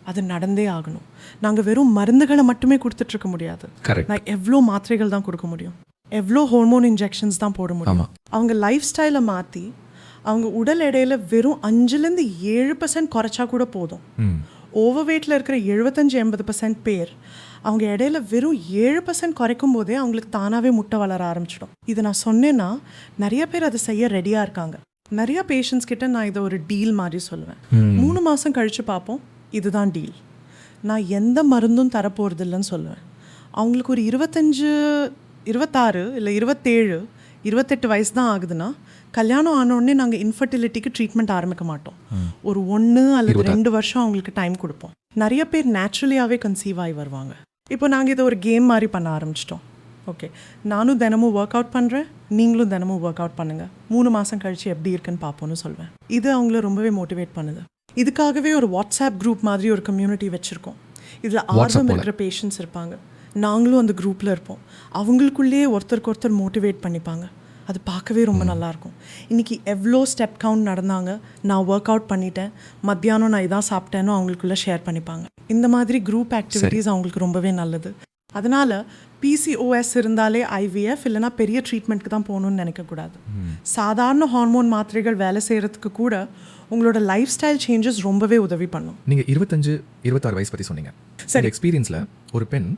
[SPEAKER 2] அது நடந்தே ஆகணும். நாங்கள் வெறும் மருந்துகளை மட்டுமே கொடுத்துட்ருக்க முடியாது. நான் எவ்வளோ மாத்திரைகள் தான் கொடுக்க முடியும், எவ்வளோ ஹார்மோன் இன்ஜெக்ஷன்ஸ் தான் போட முடியும். அவங்க லைஃப் ஸ்டைலை மாற்றி அவங்க உடல் எடையில் வெறும் 5-7% குறைச்சா கூட போதும். ஓவர் வெயிட்டில் இருக்கிற 75-80% பேர் அவங்க இடையில வெறும் 7% குறைக்கும் போதே அவங்களுக்கு தானாகவே முட்டை வளர ஆரம்பிச்சிடும். இதை நான் சொன்னேன்னா நிறைய பேர் அதை செய்ய ரெடியாக இருக்காங்க. நிறைய பேஷண்ட்ஸ் கிட்ட நான் இதை ஒரு டீல் மாதிரி சொல்லுவேன். 3 மாதம் கழித்து பார்ப்போம், இதுதான் டீல். நான் எந்த மருந்தும் தரப்போகிறது இல்லைன்னு சொல்லுவேன். அவங்களுக்கு ஒரு 25, 26 இல்லை 27, 28 வயசு தான் ஆகுதுன்னா கல்யாணம் ஆனோடனே நாங்கள் இன்ஃபர்டிலிட்டிக்கு ட்ரீட்மெண்ட் ஆரம்பிக்க மாட்டோம். ஒரு 1 அல்லது 2 வருஷம் அவங்களுக்கு டைம் கொடுப்போம். நிறைய பேர் நேச்சுரலியாகவே கன்சீவ் ஆகி வருவாங்க. இப்போ நாங்கள் இதை ஒரு கேம் மாதிரி பண்ண ஆரம்பிச்சிட்டோம். ஓகே, நானும் தினமும் ஒர்க் அவுட் பண்ணுறேன், நீங்களும் தினமும் ஒர்க் அவுட் பண்ணுங்கள், 3 மாதம் கழித்து எப்படி இருக்குன்னு பார்ப்போன்னு சொல்வேன். இது அவங்கள ரொம்பவே மோட்டிவேட் பண்ணுது. இதுக்காகவே ஒரு வாட்ஸ்அப் குரூப் மாதிரி ஒரு கம்யூனிட்டி வச்சுருக்கோம். இதில் ஆர்வம் இருக்கிற பேஷண்ட்ஸ் இருப்பாங்க, நாங்களும் அந்த குரூப்பில் இருப்போம். அவங்களுக்குள்ளேயே ஒருத்தருக்கு ஒருத்தர் மோட்டிவேட் பண்ணிப்பாங்க. அது பார்க்கவே ரொம்ப நல்லாயிருக்கும். இன்றைக்கி எவ்வளோ ஸ்டெப் கவுண்ட் நடந்தாங்க, நான் ஒர்க் அவுட் பண்ணிட்டேன், மத்தியானம் நான் இதான் சாப்பிட்டேன்னு அவங்களுக்குள்ளே ஷேர் பண்ணிப்பாங்க. இந்த மாதிரி குரூப் ஆக்டிவிட்டீஸ் அவங்களுக்கு ரொம்பவே நல்லது. அதனால் பிசிஓஎஸ் இருந்தாலே ஐவிஎஃப் இல்லைனா பெரிய ட்ரீட்மெண்ட்டுக்கு தான் போகணுன்னு நினைக்கக்கூடாது. சாதாரண ஹார்மோன் மாத்திரைகள் வேலை செய்கிறதுக்கு கூட உங்களோட லைஃப் ஸ்டைல் சேஞ்சஸ் ரொம்பவே உதவி பண்ணும்.
[SPEAKER 3] நீங்கள் 25-26 வயசு பற்றி சொன்னீங்க. சரி, எக்ஸ்பீரியன்ஸில் ஒரு பெண்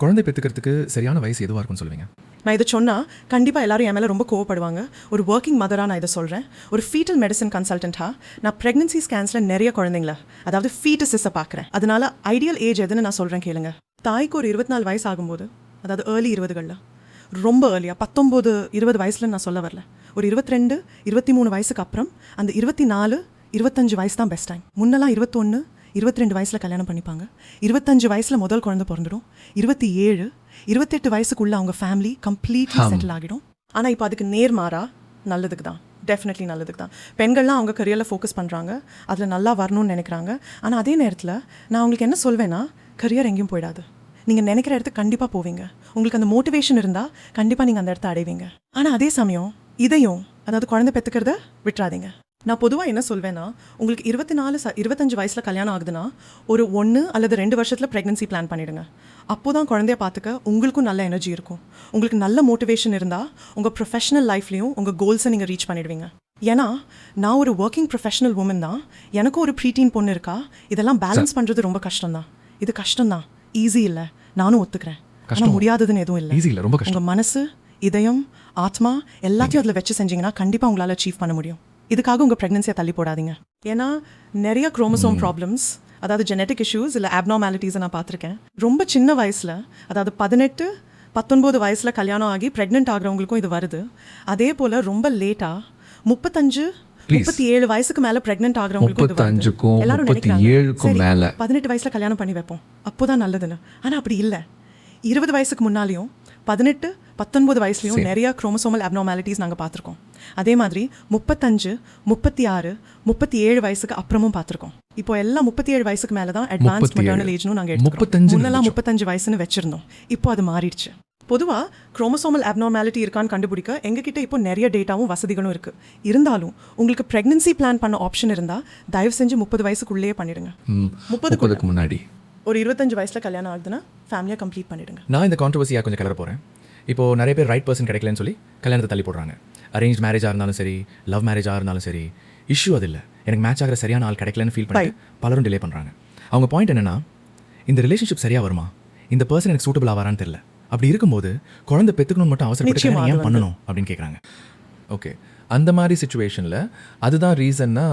[SPEAKER 3] குழந்தை பெற்றுக்கிறதுக்கு சரியான வயசு எதுவாக இருக்கும்னு சொல்லுவீங்க?
[SPEAKER 2] நான் இதை சொன்னால் கண்டிப்பாக எல்லாரும் என் மேலே ரொம்ப கோவப்படுவாங்க. ஒரு ஒர்க்கிங் மதராக நான் இதை சொல்கிறேன். ஒரு ஃபீட்டல் மெடிசன் கன்சல்டண்ட்டாக நான் ப்ரெக்னன்சி ஸ்கேன்ஸில் நிறைய குழந்தைங்கள, அதாவது ஃபீட்டஸை பார்க்குறேன். அதனால் ஐடியல் ஏஜ் எதுன்னு நான் சொல்கிறேன் கேளுங்க. தாய்க்கு ஒரு 24 வயசு ஆகும்போது, அதாவது ஏர்லி 20களில், ரொம்ப ஏர்லியாக 19-20 வயசில் நான் சொல்ல வரல, ஒரு 22-23 வயசுக்கு அப்புறம் அந்த 24-25 வயசு தான் பெஸ்ட் டைம். முன்னெல்லாம் 21-22 வயசில் கல்யாணம் பண்ணிப்பாங்க. 25 வயசில் முதல் குழந்தை பிறந்துடும். 27-28 வயசுக்குள்ளே அவங்க ஃபேமிலி கம்ப்ளீட்லி செட்டில் ஆகிடும். ஆனால் இப்போ அதுக்கு நேர்மாறா நல்லதுக்கு தான், டெஃபினெட்லி நல்லதுக்கு தான். பெண்கள்லாம் அவங்க கரியரில் ஃபோக்கஸ் பண்ணுறாங்க, அதில் நல்லா வரணும்னு நினைக்கிறாங்க. ஆனால் அதே நேரத்தில் நான் அவங்களுக்கு என்ன சொல்வேன்னா, கரியர் எங்கேயும் போயிடாது, நீங்கள் நினைக்கிற இடத்துக்கு கண்டிப்பாக போவீங்க. உங்களுக்கு அந்த மோட்டிவேஷன் இருந்தால் கண்டிப்பாக நீங்கள் அந்த இடத்த அடைவீங்க. ஆனால் அதே சமயம் இதையும், அதாவது குழந்தை பெற்றுக்கிறத விட்டுறாதீங்க. நான் பொதுவாக என்ன சொல்வேன்னா, உங்களுக்கு 24-25 வயசில் கல்யாணம் ஆகுதுன்னா ஒரு 1 அல்லது 2 வருஷத்தில் ப்ரெக்னன்சி பிளான் பண்ணிவிடுங்க. அப்போ தான் குழந்தைய பார்த்துக்க உங்களுக்கும் நல்ல எனர்ஜி இருக்கும். உங்களுக்கு நல்ல மோட்டிவேஷன் இருந்தால் உங்கள் ப்ரொஃபஷனல் லைஃப்லேயும் உங்கள் கோல்ஸை நீங்கள் ரீச் பண்ணிடுவீங்க. ஏன்னா நான் ஒரு ஒர்க்கிங் ப்ரொஃபஷனல் உமன் தான், எனக்கும் ஒரு ப்ரீடீன் பொண்ணு இருக்கா. இதெல்லாம் பேலன்ஸ் பண்ணுறது ரொம்ப கஷ்டம்தான். இது கஷ்டம்தான், ஈஸி இல்லை, நானும் ஒத்துக்கிறேன். ஆனால் முடியாததுன்னு எதுவும் இல்லை. உங்கள் மனசு, இதயம், ஆத்மா எல்லாத்தையும் அதில் வச்சு செஞ்சிங்கன்னா கண்டிப்பாக உங்களால் அச்சீவ் பண்ண முடியும். இதுக்காக உங்கள் ப்ரெக்னன்சியை தள்ளி போடாதீங்க. ஏன்னா நிறைய குரோமோசோம் ப்ராப்ளம்ஸ், அதாவது ஜெனட்டிக் இஷ்யூஸ் இல்லை அப்நார்மாலிட்டிஸை நான் பார்த்துருக்கேன். ரொம்ப சின்ன வயசில், அதாவது 18-19 வயசில் கல்யாணம் ஆகி ப்ரெக்னென்ட் ஆகிறவங்களுக்கும் இது வருது. அதே போல் ரொம்ப லேட்டாக 35-37 வயசுக்கு மேலே ப்ரெக்னென்ட் ஆகிறவங்களுக்கும் இது வருது. எல்லாரும் நினைக்கிறாங்க 18 வயசில் கல்யாணம் பண்ணி வைப்போம், அப்போதான் நல்லதுன்னு. ஆனால் அப்படி இல்லை. 20 வயசுக்கு முன்னாலேயும் 18-19 வயசுலையும் நிறைய குரோமோசோமல் அப்நார்மாலிட்டிஸ் நாங்கள் பார்த்துருக்கோம். அதே மாதிரி 35-36-37 வயசுக்கு அப்புறமும் பார்த்துருக்கோம். இப்போ எல்லாம் 37 வயசுக்கு மேலே தான் அட்வான்ஸ் மெட்டர்னல் ஏஜ்னு நாங்கள் எடுத்துக்கிறோம். முன்னெல்லாம் 35 வயசுன்னு வச்சுருந்தோம், இப்போ அது மாறிடுச்சு. பொதுவாக குரோமோசோமல் அப்நார்மாலிட்டி இருக்கான்னு கண்டுபிடிக்க எங்ககிட்ட இப்போ நிறைய டேட்டாவும் வசதிகளும் இருக்குது. இருந்தாலும் உங்களுக்கு ப்ரெக்னன்சி பிளான் பண்ண ஆப்ஷன் இருந்தால் தயவு செஞ்சு 30 வயசுக்குள்ளேயே பண்ணிடுங்க. 30க்கு முன்னாடி ஒரு 25 வயசில் கல்யாணம் ஆகுதுன்னா ஃபேமிலியாக கம்ப்ளீட் பண்ணிடுங்க.
[SPEAKER 3] நான் இந்த கான்ட்ரவர்சியாக கொஞ்சம் கிளற போகிறேன். இப்போது நிறைய பேர் ரைட் பர்சன் கிடைக்கலன்னு சொல்லி கல்யாணத்தை தள்ளி போடுறாங்க. அரேஞ்ச் மேரேஜாக இருந்தாலும் சரி, லவ் மேரேஜாக இருந்தாலும் சரி, இஷ்யூ அது இல்லை. எனக்கு மேட்ச் ஆகிற சரியான ஆள் கிடைக்கலன்னு ஃபீல் பண்ணி பலரும் டிலே பண்ணுறாங்க. அவங்க பாயிண்ட் என்னென்னா, இந்த ரிலேஷன்ஷிப் சரியாக வருமா, இந்த பர்சன் எனக்கு சூட்டபிள் ஆவாரான்னு தெரியல. அப்படி இருக்கும்போது குழந்தை பெற்றுக்கணும்னு மட்டும் அவசரப்பட்டு ஏன் பண்ணணும் அப்படின்னு கேட்குறாங்க. ஓகே, அந்த மாதிரி சுச்சுவேஷனில் அதுதான் ரீசன்னா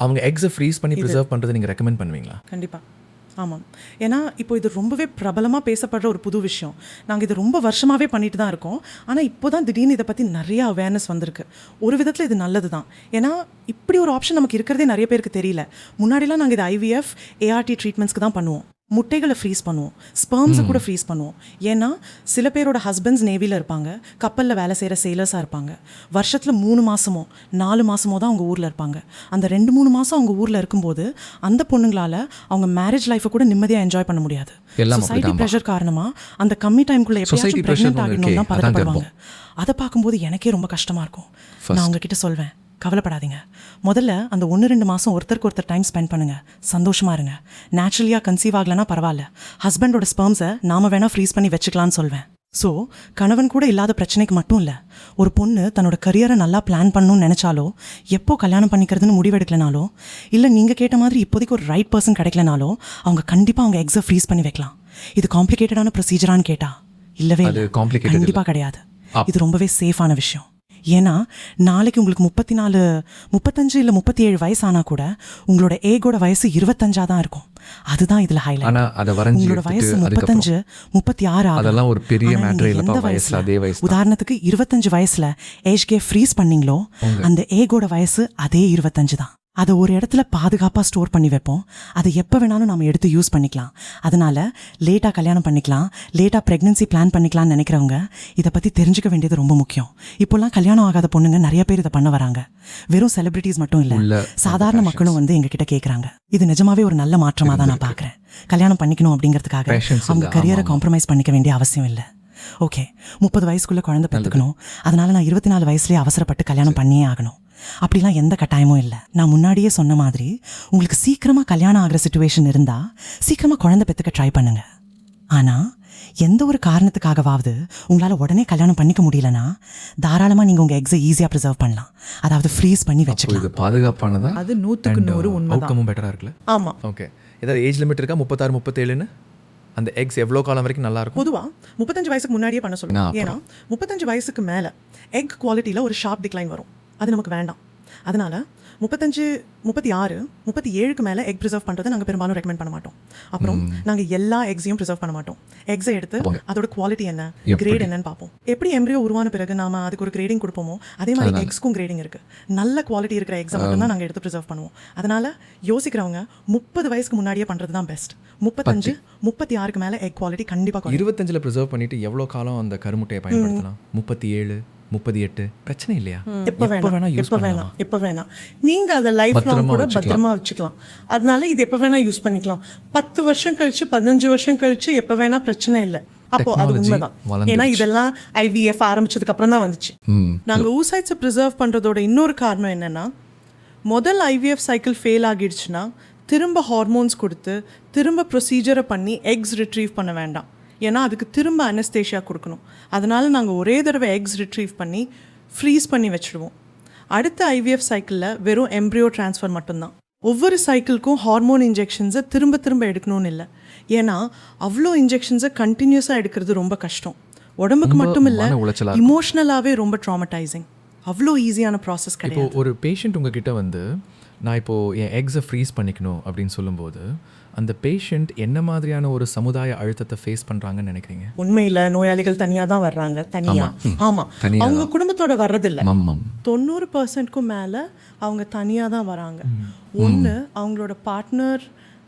[SPEAKER 3] அவங்க எக்ஸை ஃப்ரீஸ் பண்ணி ப்ரிசர்வ் பண்ணுறதை நீங்கள் ரெக்கமெண்ட் பண்ணுவீங்களா?
[SPEAKER 2] கண்டிப்பாக. ஆமாம். ஏன்னா இப்போ இது ரொம்பவே பிரபலமாக பேசப்படுற ஒரு புது விஷயம். நாங்கள் இது ரொம்ப வருஷமாகவே பண்ணிட்டு தான் இருக்கோம். ஆனால் இப்போ தான் திடீர்னு இதை பற்றி நிறைய அவேர்னஸ் வந்திருக்கு. ஒரு விதத்தில் இது நல்லது தான். ஏன்னா இப்படி ஒரு ஆப்ஷன் நமக்கு இருக்கிறதே நிறைய பேருக்கு தெரியல. முன்னாடிலாம் நாங்கள் இது IVF ART ட்ரீட்மெண்ட்ஸ்க்கு தான் பண்ணுவோம். முட்டைகளை ஃப்ரீஸ் பண்ணுவோம், ஸ்பெர்ம்ஸை கூட ஃப்ரீஸ் பண்ணுவோம். ஏன்னா சில பேரோட ஹஸ்பண்ட்ஸ் நேவியில் இருப்பாங்க, கப்பலில் வேலை செய்கிற சேலர்ஸாக இருப்பாங்க. வருஷத்தில் 3 மாதமோ 4 மாதமோ தான் அவங்க ஊரில் இருப்பாங்க. அந்த 2-3 மாதம் அவங்க ஊரில் இருக்கும்போது அந்த பொண்ணுங்களால் அவங்க மேரேஜ் லைஃப்பை கூட நிம்மதியாக என்ஜாய் பண்ண முடியாது. சொசைட்டி ப்ரெஷர் காரணமாக அந்த கம்மி டைமுக்குள்ளே எப்படியாச்சும் ப்ரெக்னென்ட் ஆகிடணும் தான் பதட்டப்படுவாங்க. அதை பார்க்கும்போது எனக்கே ரொம்ப கஷ்டமாக இருக்கும். நான் அவங்கக்கிட்ட சொல்வேன், கவலைப்படாதீங்க, முதல்ல அந்த 1-2 மாதம் ஒருத்தருக்கு ஒருத்தர் டைம் ஸ்பெண்ட் பண்ணுங்கள், சந்தோஷமாக இருங்க. நேச்சுரலியாக கன்சீவ் ஆகலைன்னா பரவாயில்ல, ஹஸ்பண்டோட ஸ்பெர்ம்ஸை நாம் வேணால் ஃப்ரீஸ் பண்ணி வச்சுக்கலான்னு சொல்வேன். ஸோ கணவன் கூட இல்லாத பிரச்சனைக்கு மட்டும் இல்லை, ஒரு பொண்ணு தன்னோட கரியரை நல்லா பிளான் பண்ணணும்னு நினச்சாலோ, எப்போ கல்யாணம் பண்ணிக்கிறதுன்னு முடிவெடுக்கலனாலோ, இல்லை நீங்கள் கேட்ட மாதிரி இப்போதைக்கு ஒரு ரைட் பர்சன் கிடைக்கலனாலோ, அவங்க கண்டிப்பாக அவங்க எக்ஸை ஃப்ரீஸ் பண்ணி வைக்கலாம். இது காம்ப்ளிகேட்டடான ப்ரொசீஜரான்னு கேட்டால் இல்லவே இல்லை, கண்டிப்பாக கிடையாது. இது ரொம்பவே சேஃபான விஷயம். ஏன்னா நாளைக்கு உங்களுக்கு 34, 35 இல்லை 37 வயசு ஆனால் கூட உங்களோட ஏகோட வயசு 25 தான் இருக்கும். அதுதான் இதில் ஹைலைட். உங்களோட வயசு 35, 36
[SPEAKER 1] அதெல்லாம் ஒரு பெரிய மேட்டர் இல்ல. அதே வயசு
[SPEAKER 2] உதாரணத்துக்கு 25 வயசுல ஏஜ் கே ஃப்ரீஸ் பண்ணீங்களோ, அந்த ஏகோட வயசு அதே 25 தான். அதை ஒரு இடத்துல பாதுகாப்பாக ஸ்டோர் பண்ணி வைப்போம். அதை எப்போ வேணாலும் நம்ம எடுத்து யூஸ் பண்ணிக்கலாம். அதனால் லேட்டாக கல்யாணம் பண்ணிக்கலாம், லேட்டாக ப்ரெக்னென்சி பிளான் பண்ணிக்கலாம்னு நினைக்கிறவங்க இதை பற்றி தெரிஞ்சுக்க வேண்டியது ரொம்ப முக்கியம். இப்போல்லாம் கல்யாணம் ஆகாத பொண்ணுங்க நிறைய பேர் இதை பண்ண வராங்க. வெறும் செலிபிரிட்டிஸ் மட்டும் இல்லை, சாதாரண மக்களும் வந்து எங்ககிட்ட கேட்குறாங்க. இது நிஜமாவே ஒரு நல்ல மாற்றமாக தான் நான் பார்க்குறேன். கல்யாணம் பண்ணிக்கணும் அப்படிங்கிறதுக்காக அவங்க கரியரை காம்ப்ரமைஸ் பண்ணிக்க வேண்டிய அவசியம் இல்லை. ஓகே, 30 வயசுக்குள்ளே குழந்தை பெற்றுக்கணும், அதனால் நான் 24 வயசுலேயே அவசரப்பட்டு கல்யாணம் பண்ணியே ஆகணும் அப்படிலாம் எந்த கட்டாயமும் இல்லை. நான் முன்னாடியே சொன்ன மாதிரி உங்களுக்கு சீக்கிரமாக கல்யாணம் ஆகிற சிச்சுவேஷன் இருந்தால் சீக்கிரமாக குழந்தை பெற்றுக்க ட்ரை பண்ணுங்க. ஆனால் எந்த ஒரு காரணத்துக்காகவாவது உங்களால் உடனே கல்யாணம் பண்ணிக்க முடியலன்னா தாராளமாக நீங்கள் உங்கள் எக்ஸை ஈஸியாக ப்ரிசர்வ் பண்ணலாம், அதாவது ஃப்ரீஸ் பண்ணி வச்சுக்கலாம்.
[SPEAKER 1] இது பாதுகாப்பானதா?
[SPEAKER 2] அது 100% உண்மை.
[SPEAKER 3] அவுட்கமும் பெட்டராக இருக்குல்ல?
[SPEAKER 2] ஆமாம்.
[SPEAKER 3] ஓகே, ஏதாவது ஏஜ் லிமிட் இருக்கா? 36, 37ன்னு அந்த எக்ஸ் எவ்வளோ காலம் வரைக்கும் நல்லா இருக்கும்?
[SPEAKER 2] பொதுவாக 35 வயசுக்கு முன்னாடியே பண்ண சொல்லுவோம். ஏன்னா 35 வயசுக்கு மேலே எக் குவாலிட்டியில் ஒரு ஷார்ப் டிக்ளைன் வரும். அது நமக்கு வேண்டாம். அதனால் 35, 36, 37க்கு மேலே எக் ப்ரிசர்வ் பண்ணுறதை நாங்கள் பெரும்பாலும் ரெக்கமெண்ட் பண்ண மாட்டோம். அப்புறம் நாங்கள் எல்லா எக்ஸையும் ப்ரிசர்வ் பண்ண மாட்டோம். எக்ஸை எடுத்து அதோட குவாலிட்டி என்ன, கிரேட் என்னன்னு பார்ப்போம். எப்படி எம்ப்ரியோ உருவான பிறகு நாம அதுக்கு ஒரு கிரேடிங் கொடுப்போமோ, அதே மாதிரி எக்ஸ்க்கும் கிரேடிங் இருக்குது. நல்ல குவாலிட்டி இருக்கிற எக்ஸை மட்டும் தான் நாங்கள் எடுத்து ப்ரிசர்வ் பண்ணுவோம். அதனால் யோசிக்கிறவங்க 30 வயசுக்கு முன்னாடியே பண்ணுறது தான் பெஸ்ட். 35, 36க்கு மேலே எக் குவாலிட்டி கண்டிப்பாக.
[SPEAKER 3] 25ல் ப்ரிசர்வ் பண்ணிவிட்டு எவ்வளோ காலம் அந்த கருமுட்டையை பயன்படுத்தலாம்? 37, 38 பிரச்சனை இல்லையா?
[SPEAKER 2] எப்போ வேணாம் நீங்கள் அதை லைஃப் லாங் கூட பத்திரமா வச்சுக்கலாம். அதனால இது எப்போ வேணால் யூஸ் பண்ணிக்கலாம். 10 வருஷம் கழிச்சு, 15 வருஷம் கழிச்சு எப்போ வேணால் பிரச்சனை இல்லை. அப்போ அது உண்மைதான். ஏன்னா இதெல்லாம் IVF ஆரம்பிச்சதுக்கு அப்புறம் தான் வந்துச்சு. நாங்கள் oocytes ப்ரிசர்வ் பண்ணுறதோட இன்னொரு காரணம் என்னன்னா, முதல் IVF சைக்கிள் ஃபெயில் ஆகிடுச்சுன்னா திரும்ப ஹார்மோன்ஸ் கொடுத்து திரும்ப ப்ரொசீஜரை பண்ணி எக்ஸ் ரிட்ரீவ் பண்ண வேண்டாம். ஏன்னா அதுக்கு திரும்ப அனஸ்தேஷியா கொடுக்கணும். அதனால நாங்கள் ஒரே தடவை எக்ஸ் ரிட்ரீவ் பண்ணி ஃப்ரீஸ் பண்ணி வச்சுடுவோம். அடுத்த IVF சைக்கிளில் வெறும் எம்ப்ரியோ ட்ரான்ஸ்ஃபர் மட்டும்தான். ஒவ்வொரு சைக்கிளுக்கும் ஹார்மோன் இன்ஜெக்ஷன்ஸை திரும்ப திரும்ப எடுக்கணும்னு இல்லை. ஏன்னா அவ்வளோ இன்ஜெக்ஷன்ஸை கண்டினியூஸாக எடுக்கிறது ரொம்ப கஷ்டம். உடம்புக்கு மட்டும் இல்லை, இமோஷ்னலாகவே ரொம்ப ட்ராமடைசிங். அவ்வளோ ஈஸியான ப்ராசஸ் கிடையாது.
[SPEAKER 3] இப்போ ஒரு பேஷண்ட் உங்ககிட்ட வந்து நான் இப்போது என் எக்ஸை ஃப்ரீஸ் பண்ணிக்கணும் அப்படின்னு சொல்லும்போது அந்த பேஷண்ட் என்ன மாதிரியான ஒரு சமுதாய அழுத்தத்தை ஃபேஸ் பண்ணுறாங்கன்னு நினைக்கிறீங்க?
[SPEAKER 2] உண்மையில் நோயாளிகள் தனியாக தான் வர்றாங்க. ஆமாம், அவங்க குடும்பத்தோட வர்றதில்லை. 90%க்கும் மேலே அவங்க தனியாக தான் வராங்க. ஒன்று அவங்களோட பார்ட்னர்,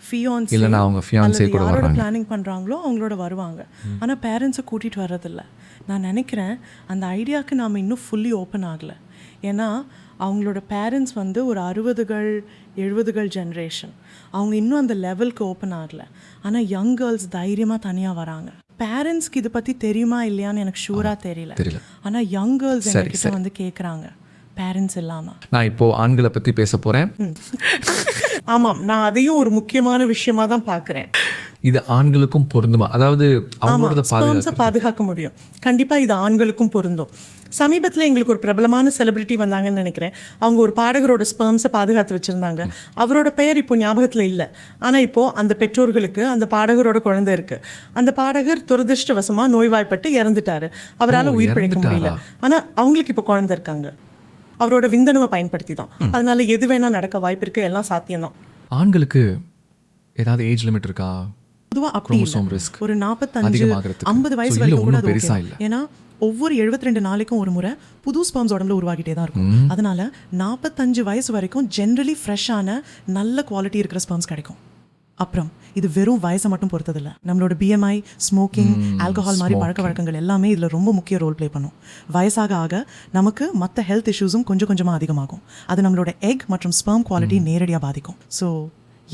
[SPEAKER 2] ஃபியான்சி,
[SPEAKER 1] இல்லைனா அவங்க ஃபியான்சி கூட
[SPEAKER 2] யாரோட பிளானிங் பண்ணுறாங்களோ அவங்களோட வருவாங்க. ஆனால் பேரண்ட்ஸை கூட்டிகிட்டு வர்றதில்லை. நான் நினைக்கிறேன் அந்த ஐடியாவுக்கு நாம் இன்னும் ஃபுல்லி ஓப்பன் ஆகலை. ஏன்னா அவங்களோட பேரண்ட்ஸ் வந்து ஒரு 60கள் 70கள் ஜென்ரேஷன். அவங்க இன்னும் அந்த லெவலுக்கு ஓப்பன் ஆகலை. ஆனால் யங் கேர்ள்ஸ் தைரியமாக தனியாக வராங்க. பேரண்ட்ஸ்க்கு இதை பற்றி தெரியுமா இல்லையான்னு எனக்கு ஷூராக தெரியல. ஆனால் யங் கேர்ள்ஸ் எங்ககிட்ட வந்து கேட்குறாங்க பேரண்ட்ஸ் இல்லாமல்.
[SPEAKER 1] நான் இப்போது ஆண்களை பற்றி பேச போகிறேன்.
[SPEAKER 2] ஆமாம், நான் அதையும் ஒரு முக்கியமான விஷயமா தான் பார்க்குறேன்.
[SPEAKER 1] இது ஆண்களுக்கும் பொருந்துமா? அதாவது அவங்களோட
[SPEAKER 2] பாதுகாக்க முடியும். கண்டிப்பாக இது ஆண்களுக்கும் பொருந்தும். சமீபத்தில் எங்களுக்கு ஒரு பிரபலமான செலிபிரிட்டி வந்தாங்கன்னு நினைக்கிறேன். அவங்க ஒரு பாடகரோட ஸ்பெர்ம்ஸை பாதுகாத்து வச்சுருந்தாங்க. அவரோட பெயர் இப்போ ஞாபகத்தில் இல்லை. ஆனால் இப்போது அந்த பெற்றோர்களுக்கு அந்த பாடகரோட குழந்தை இருக்குது. அந்த பாடகர் துரதிருஷ்டவசமாக நோய்வாய்ப்பட்டு இறந்துட்டாரு. அவரால் உயிர் பிழைக்க முடியல. ஆனால் அவங்களுக்கு இப்போ குழந்தை இருக்காங்க. அவரோட விந்தணுவை பயன்படுத்தி தான். அதனால எது வேணால் நடக்க வாய்ப்பு இருக்குது. எல்லாம் சாத்தியம்தான்.
[SPEAKER 3] ஆண்களுக்கு ஏதாவது ஏஜ் லிமிட் இருக்கா?
[SPEAKER 2] பொதுவா அப்படி
[SPEAKER 3] Chromosome
[SPEAKER 2] இல்ல.
[SPEAKER 3] risk
[SPEAKER 2] ஒரு 45
[SPEAKER 3] அதிகமாகறதுக்கு.
[SPEAKER 2] 50 வயசு
[SPEAKER 3] So, இல்ல,
[SPEAKER 2] வரைக்கும் கூட
[SPEAKER 3] ஒண்ணும்
[SPEAKER 2] அது
[SPEAKER 3] பெருசா
[SPEAKER 2] okay
[SPEAKER 3] இல்ல.
[SPEAKER 2] தான். ஏன்னா ஒவ்வொரு 72 நாளைக்கும் ஒரு முறை புது ஸ்பெர்ம்ஸ் உடம்புல உருவாகிட்டே தான் இருக்கும். அதனால 45 வயசு வரைக்கும் ஜென்ரலி ஃப்ரெஷ்ஷான நல்ல குவாலிட்டி இருக்கிற ஸ்பெர்ம்ஸ் கிடைக்கும். அப்புறம் இது வெறும் வயசை மட்டும் பொறுத்ததில்ல. நம்மளோட பிஎம்ஐ, ஸ்மோக்கிங், ஆல்கஹால் மாதிரி பழக்க வழக்கங்கள் எல்லாமே இதில் ரொம்ப முக்கிய ரோல் ப்ளே பண்ணும். வயசாக ஆக நமக்கு மற்ற ஹெல்த் இஷ்யூஸும் கொஞ்சம் கொஞ்சமாக அதிகமாகும். அது நம்மளோட எக் மற்றும் ஸ்பெர்ம் குவாலிட்டி நேரடியாக பாதிக்கும். ஸோ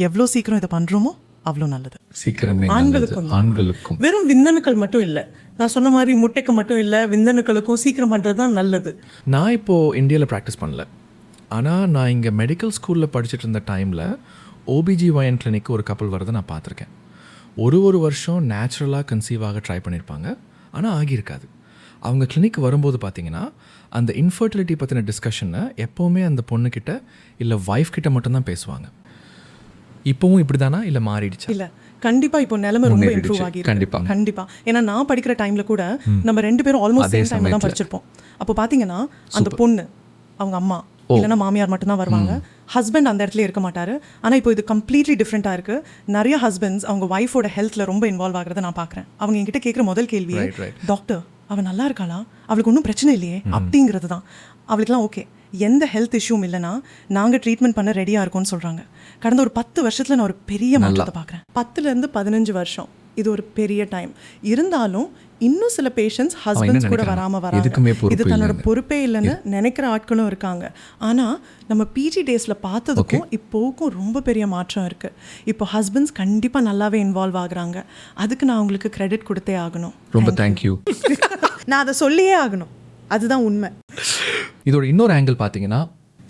[SPEAKER 2] எவ்வளோ சீக்கிரம் இதை பண்ணுறோமோ அவ்வளோ நல்லது.
[SPEAKER 1] சீக்கிரமே
[SPEAKER 4] ஆண்களுக்கும்
[SPEAKER 1] நல்லது. ஆண்களுக்கும்
[SPEAKER 4] வெறும் விந்தணுக்கள் மட்டும் இல்லை, நான் சொன்ன மாதிரி முட்டைக்கு மட்டும் இல்லை, விந்தணுக்களுக்கும் சீக்கிரம் பண்ணுறது தான் நல்லது.
[SPEAKER 3] நான் இப்போது இந்தியாவில் ப்ராக்டிஸ் பண்ணல. ஆனால் நான் இங்கே மெடிக்கல் ஸ்கூலில் படிச்சுட்டு இருந்த டைமில் OBGYN கிளினிக் ஒரு கப்பல் வரதை நான் பார்த்துருக்கேன். ஒரு வருஷம் நேச்சுரலாக கன்சீவ் ஆக ட்ரை பண்ணியிருப்பாங்க, ஆனால் ஆகியிருக்காது. அவங்க கிளினிக் வரும்போது பார்த்தீங்கன்னா அந்த இன்ஃபர்டிலிட்டி பற்றின டிஸ்கஷனை எப்போவுமே அந்த பொண்ணுக்கிட்ட இல்லை ஒய்ஃப் கிட்ட மட்டும்தான் பேசுவாங்க. இப்போவும் இப்படி தானா இல்லை மாறிடுச்சா?
[SPEAKER 2] இல்ல கண்டிப்பா இப்போ நிலைமை ரொம்ப
[SPEAKER 1] முன்னேறிடுச்சு.
[SPEAKER 2] இம்ப்ரூவ் ஆகிருக்கு.
[SPEAKER 1] கண்டிப்பா.
[SPEAKER 2] கண்டிப்பா. ஏன்னா நான் படிக்கிற டைம்ல கூட நம்ம 2 பேரும் ஆல்மோஸ்ட்
[SPEAKER 1] அதே
[SPEAKER 2] சேம் டைம்ல தான்
[SPEAKER 1] சமயத்துல.
[SPEAKER 2] படிச்சிருப்போம். அப்போ பாத்தீங்கன்னா அந்த பொண்ணு அவங்க அம்மா இல்லைன்னா மாமியார் மட்டும்தான் வருவாங்க. ஹஸ்பண்ட் அந்த இடத்துல இருக்க மாட்டாரு. ஆனா இப்போ இது கம்ப்ளீட்லி டிஃப்ரெண்டா இருக்கு. நிறைய ஹஸ்பண்ட்ஸ் அவங்க ஒய்ஃபோட ஹெல்த்ல ரொம்ப இன்வால்வ் ஆகிறத நான் பார்க்குறேன். அவங்க என்கிட்ட கேட்குற முதல் கேள்வி, டாக்டர் அவள் நல்லா இருக்காளா, அவளுக்கு ஒன்றும் பிரச்சனை இல்லையே அப்படிங்கிறது தான். அவளுக்குலாம் ஓகே, எந்த ஹெல்த் இஷ்யூவும் இல்லைன்னா நாங்கள் ட்ரீட்மெண்ட் பண்ண ரெடியாக இருக்கோம்னு சொல்கிறாங்க. கடந்த ஒரு 10 வருஷத்தில் நான் ஒரு பெரிய மாற்றத்தை பார்க்குறேன். 10லேருந்து 15 வருஷம் இது ஒரு பெரிய டைம். இருந்தாலும் இன்னும் சில பேஷண்ட்ஸ் ஹஸ்பண்ட்ஸ் கூட வராமல்
[SPEAKER 1] எதுக்குமே
[SPEAKER 2] வராங்க.
[SPEAKER 1] பொறுப்பு
[SPEAKER 2] இது தன்னோட
[SPEAKER 1] இல்லைன்னு.
[SPEAKER 2] பொறுப்பே இல்லைன்னு நினைக்கிற ஆட்களும் இருக்காங்க. ஆனால் நம்ம பிஜி டேஸில் பார்த்ததுக்கும் இப்போவுக்கும் ரொம்ப பெரிய மாற்றம் இருக்குது. இப்போ ஹஸ்பண்ட்ஸ் கண்டிப்பாக நல்லாவே இன்வால்வ் ஆகுறாங்க. அதுக்கு நான் அவங்களுக்கு கிரெடிட் கொடுத்தே ஆகணும்.
[SPEAKER 1] ரொம்ப தேங்க்யூ.
[SPEAKER 2] நான் அதை சொல்லியே ஆகணும், அதுதான் உண்மை.
[SPEAKER 1] இதோட இன்னொரு ஆங்கிள் பார்த்தீங்கன்னா,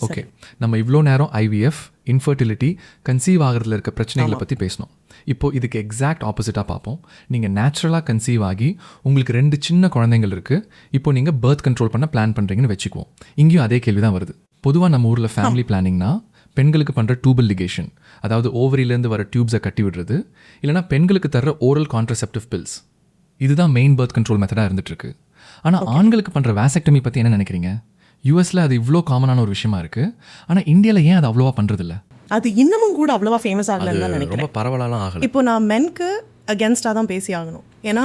[SPEAKER 1] ஓகே நம்ம இவ்வளோ நேரம் ஐவிஎஃப், இன்ஃபர்டிலிட்டி, கன்சீவ் ஆகிறதுல இருக்க பிரச்சனைகளை பற்றி பேசணும். இப்போது இதுக்கு எக்ஸாக்ட் ஆப்போசிட்டாக பார்ப்போம். நீங்கள் நேச்சுரலாக கன்சீவ் ஆகி உங்களுக்கு 2 சின்ன குழந்தைங்கள் இருக்குது. இப்போ நீங்கள் பர்த் கண்ட்ரோல் பண்ண பிளான் பண்ணுறீங்கன்னு வச்சுக்குவோம். இங்கேயும் அதே கேள்வி தான் வருது. பொதுவாக நம்ம ஊரில் ஃபேமிலி பிளானிங்னா பெண்களுக்கு பண்ணுற டூபல் லிகேஷன், அதாவது ஓவரியிலேருந்து வர டியூப்ஸை கட்டி விடுறது, இல்லைனா பெண்களுக்கு தர்ற ஓரல் கான்ட்ரசெப்டிவ் பில்ஸ், இதுதான் மெயின் பர்த் கண்ட்ரோல் மெத்தடாக இருந்துகிட்ருக்கு. ஆனால் ஆண்களுக்கு பண்ணுற வேசெக்டமி பற்றி என்ன நினைக்கிறீங்க? யூஎஸில் அது இவ்வளோ காமனான ஒரு விஷயமா இருக்குது. ஆனால் இந்தியாவில் ஏன் அது அவ்வளோவா பண்ணுறதில்ல?
[SPEAKER 4] அது இன்னமும் கூட அவ்வளவா ஃபேமஸ் ஆகலன்னு தான் நினைக்கிறேன்.
[SPEAKER 3] ரொம்ப பரவலாலாம் ஆகலை.
[SPEAKER 2] இப்போ நான் மென்க்கு அகேன்ஸ்டாக தான் பேசி ஆகணும். ஏன்னா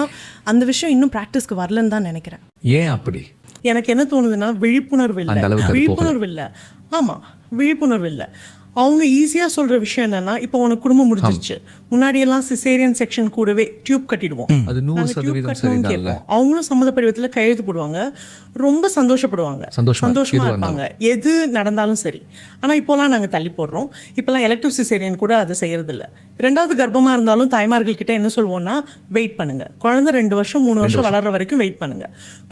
[SPEAKER 2] அந்த விஷயம் இன்னும் ப்ராக்டிஸ்க்கு வரலன்னு தான் நினைக்கிறேன்.
[SPEAKER 1] ஏன் அப்படி?
[SPEAKER 4] எனக்கு என்ன தோணுதுன்னா விழிப்புணர்வு
[SPEAKER 1] அந்த
[SPEAKER 4] இல்லை.
[SPEAKER 1] அளவுக்கு அது
[SPEAKER 4] விழிப்புணர்வு இல்லை. ஆமாம், விழிப்புணர்வு இல்லை. அவங்க ஈஸியாக சொல்கிற விஷயம் என்னன்னா, இப்போ உனக்கு குடும்பம் முடிஞ்சிருச்சு, முன்னாடியெல்லாம் சிசேரியன் செக்ஷன் கூடவே டியூப் கட்டிடுவோம்.
[SPEAKER 1] அது 100% சரிதான் இல்ல?
[SPEAKER 4] அவங்களும் சம்மத படிவத்தில் கையெழுத்து போடுவாங்க, ரொம்ப சந்தோஷப்படுவாங்க, சந்தோஷமா இருப்பாங்க எது நடந்தாலும் சரி. ஆனால் இப்போலாம் நாங்கள் தள்ளி போடுறோம். இப்போலாம் எலக்டிவ் சிசேரியன் கூட அதை செய்யறதில்ல. 2வது கர்ப்பமாக இருந்தாலும் தாய்மார்கள் கிட்ட என்ன சொல்லுவோம்னா, வெயிட் பண்ணுங்க, குழந்தை 2 வருஷம் 3 வருஷம் வளர்ற வரைக்கும் வெயிட் பண்ணுங்க,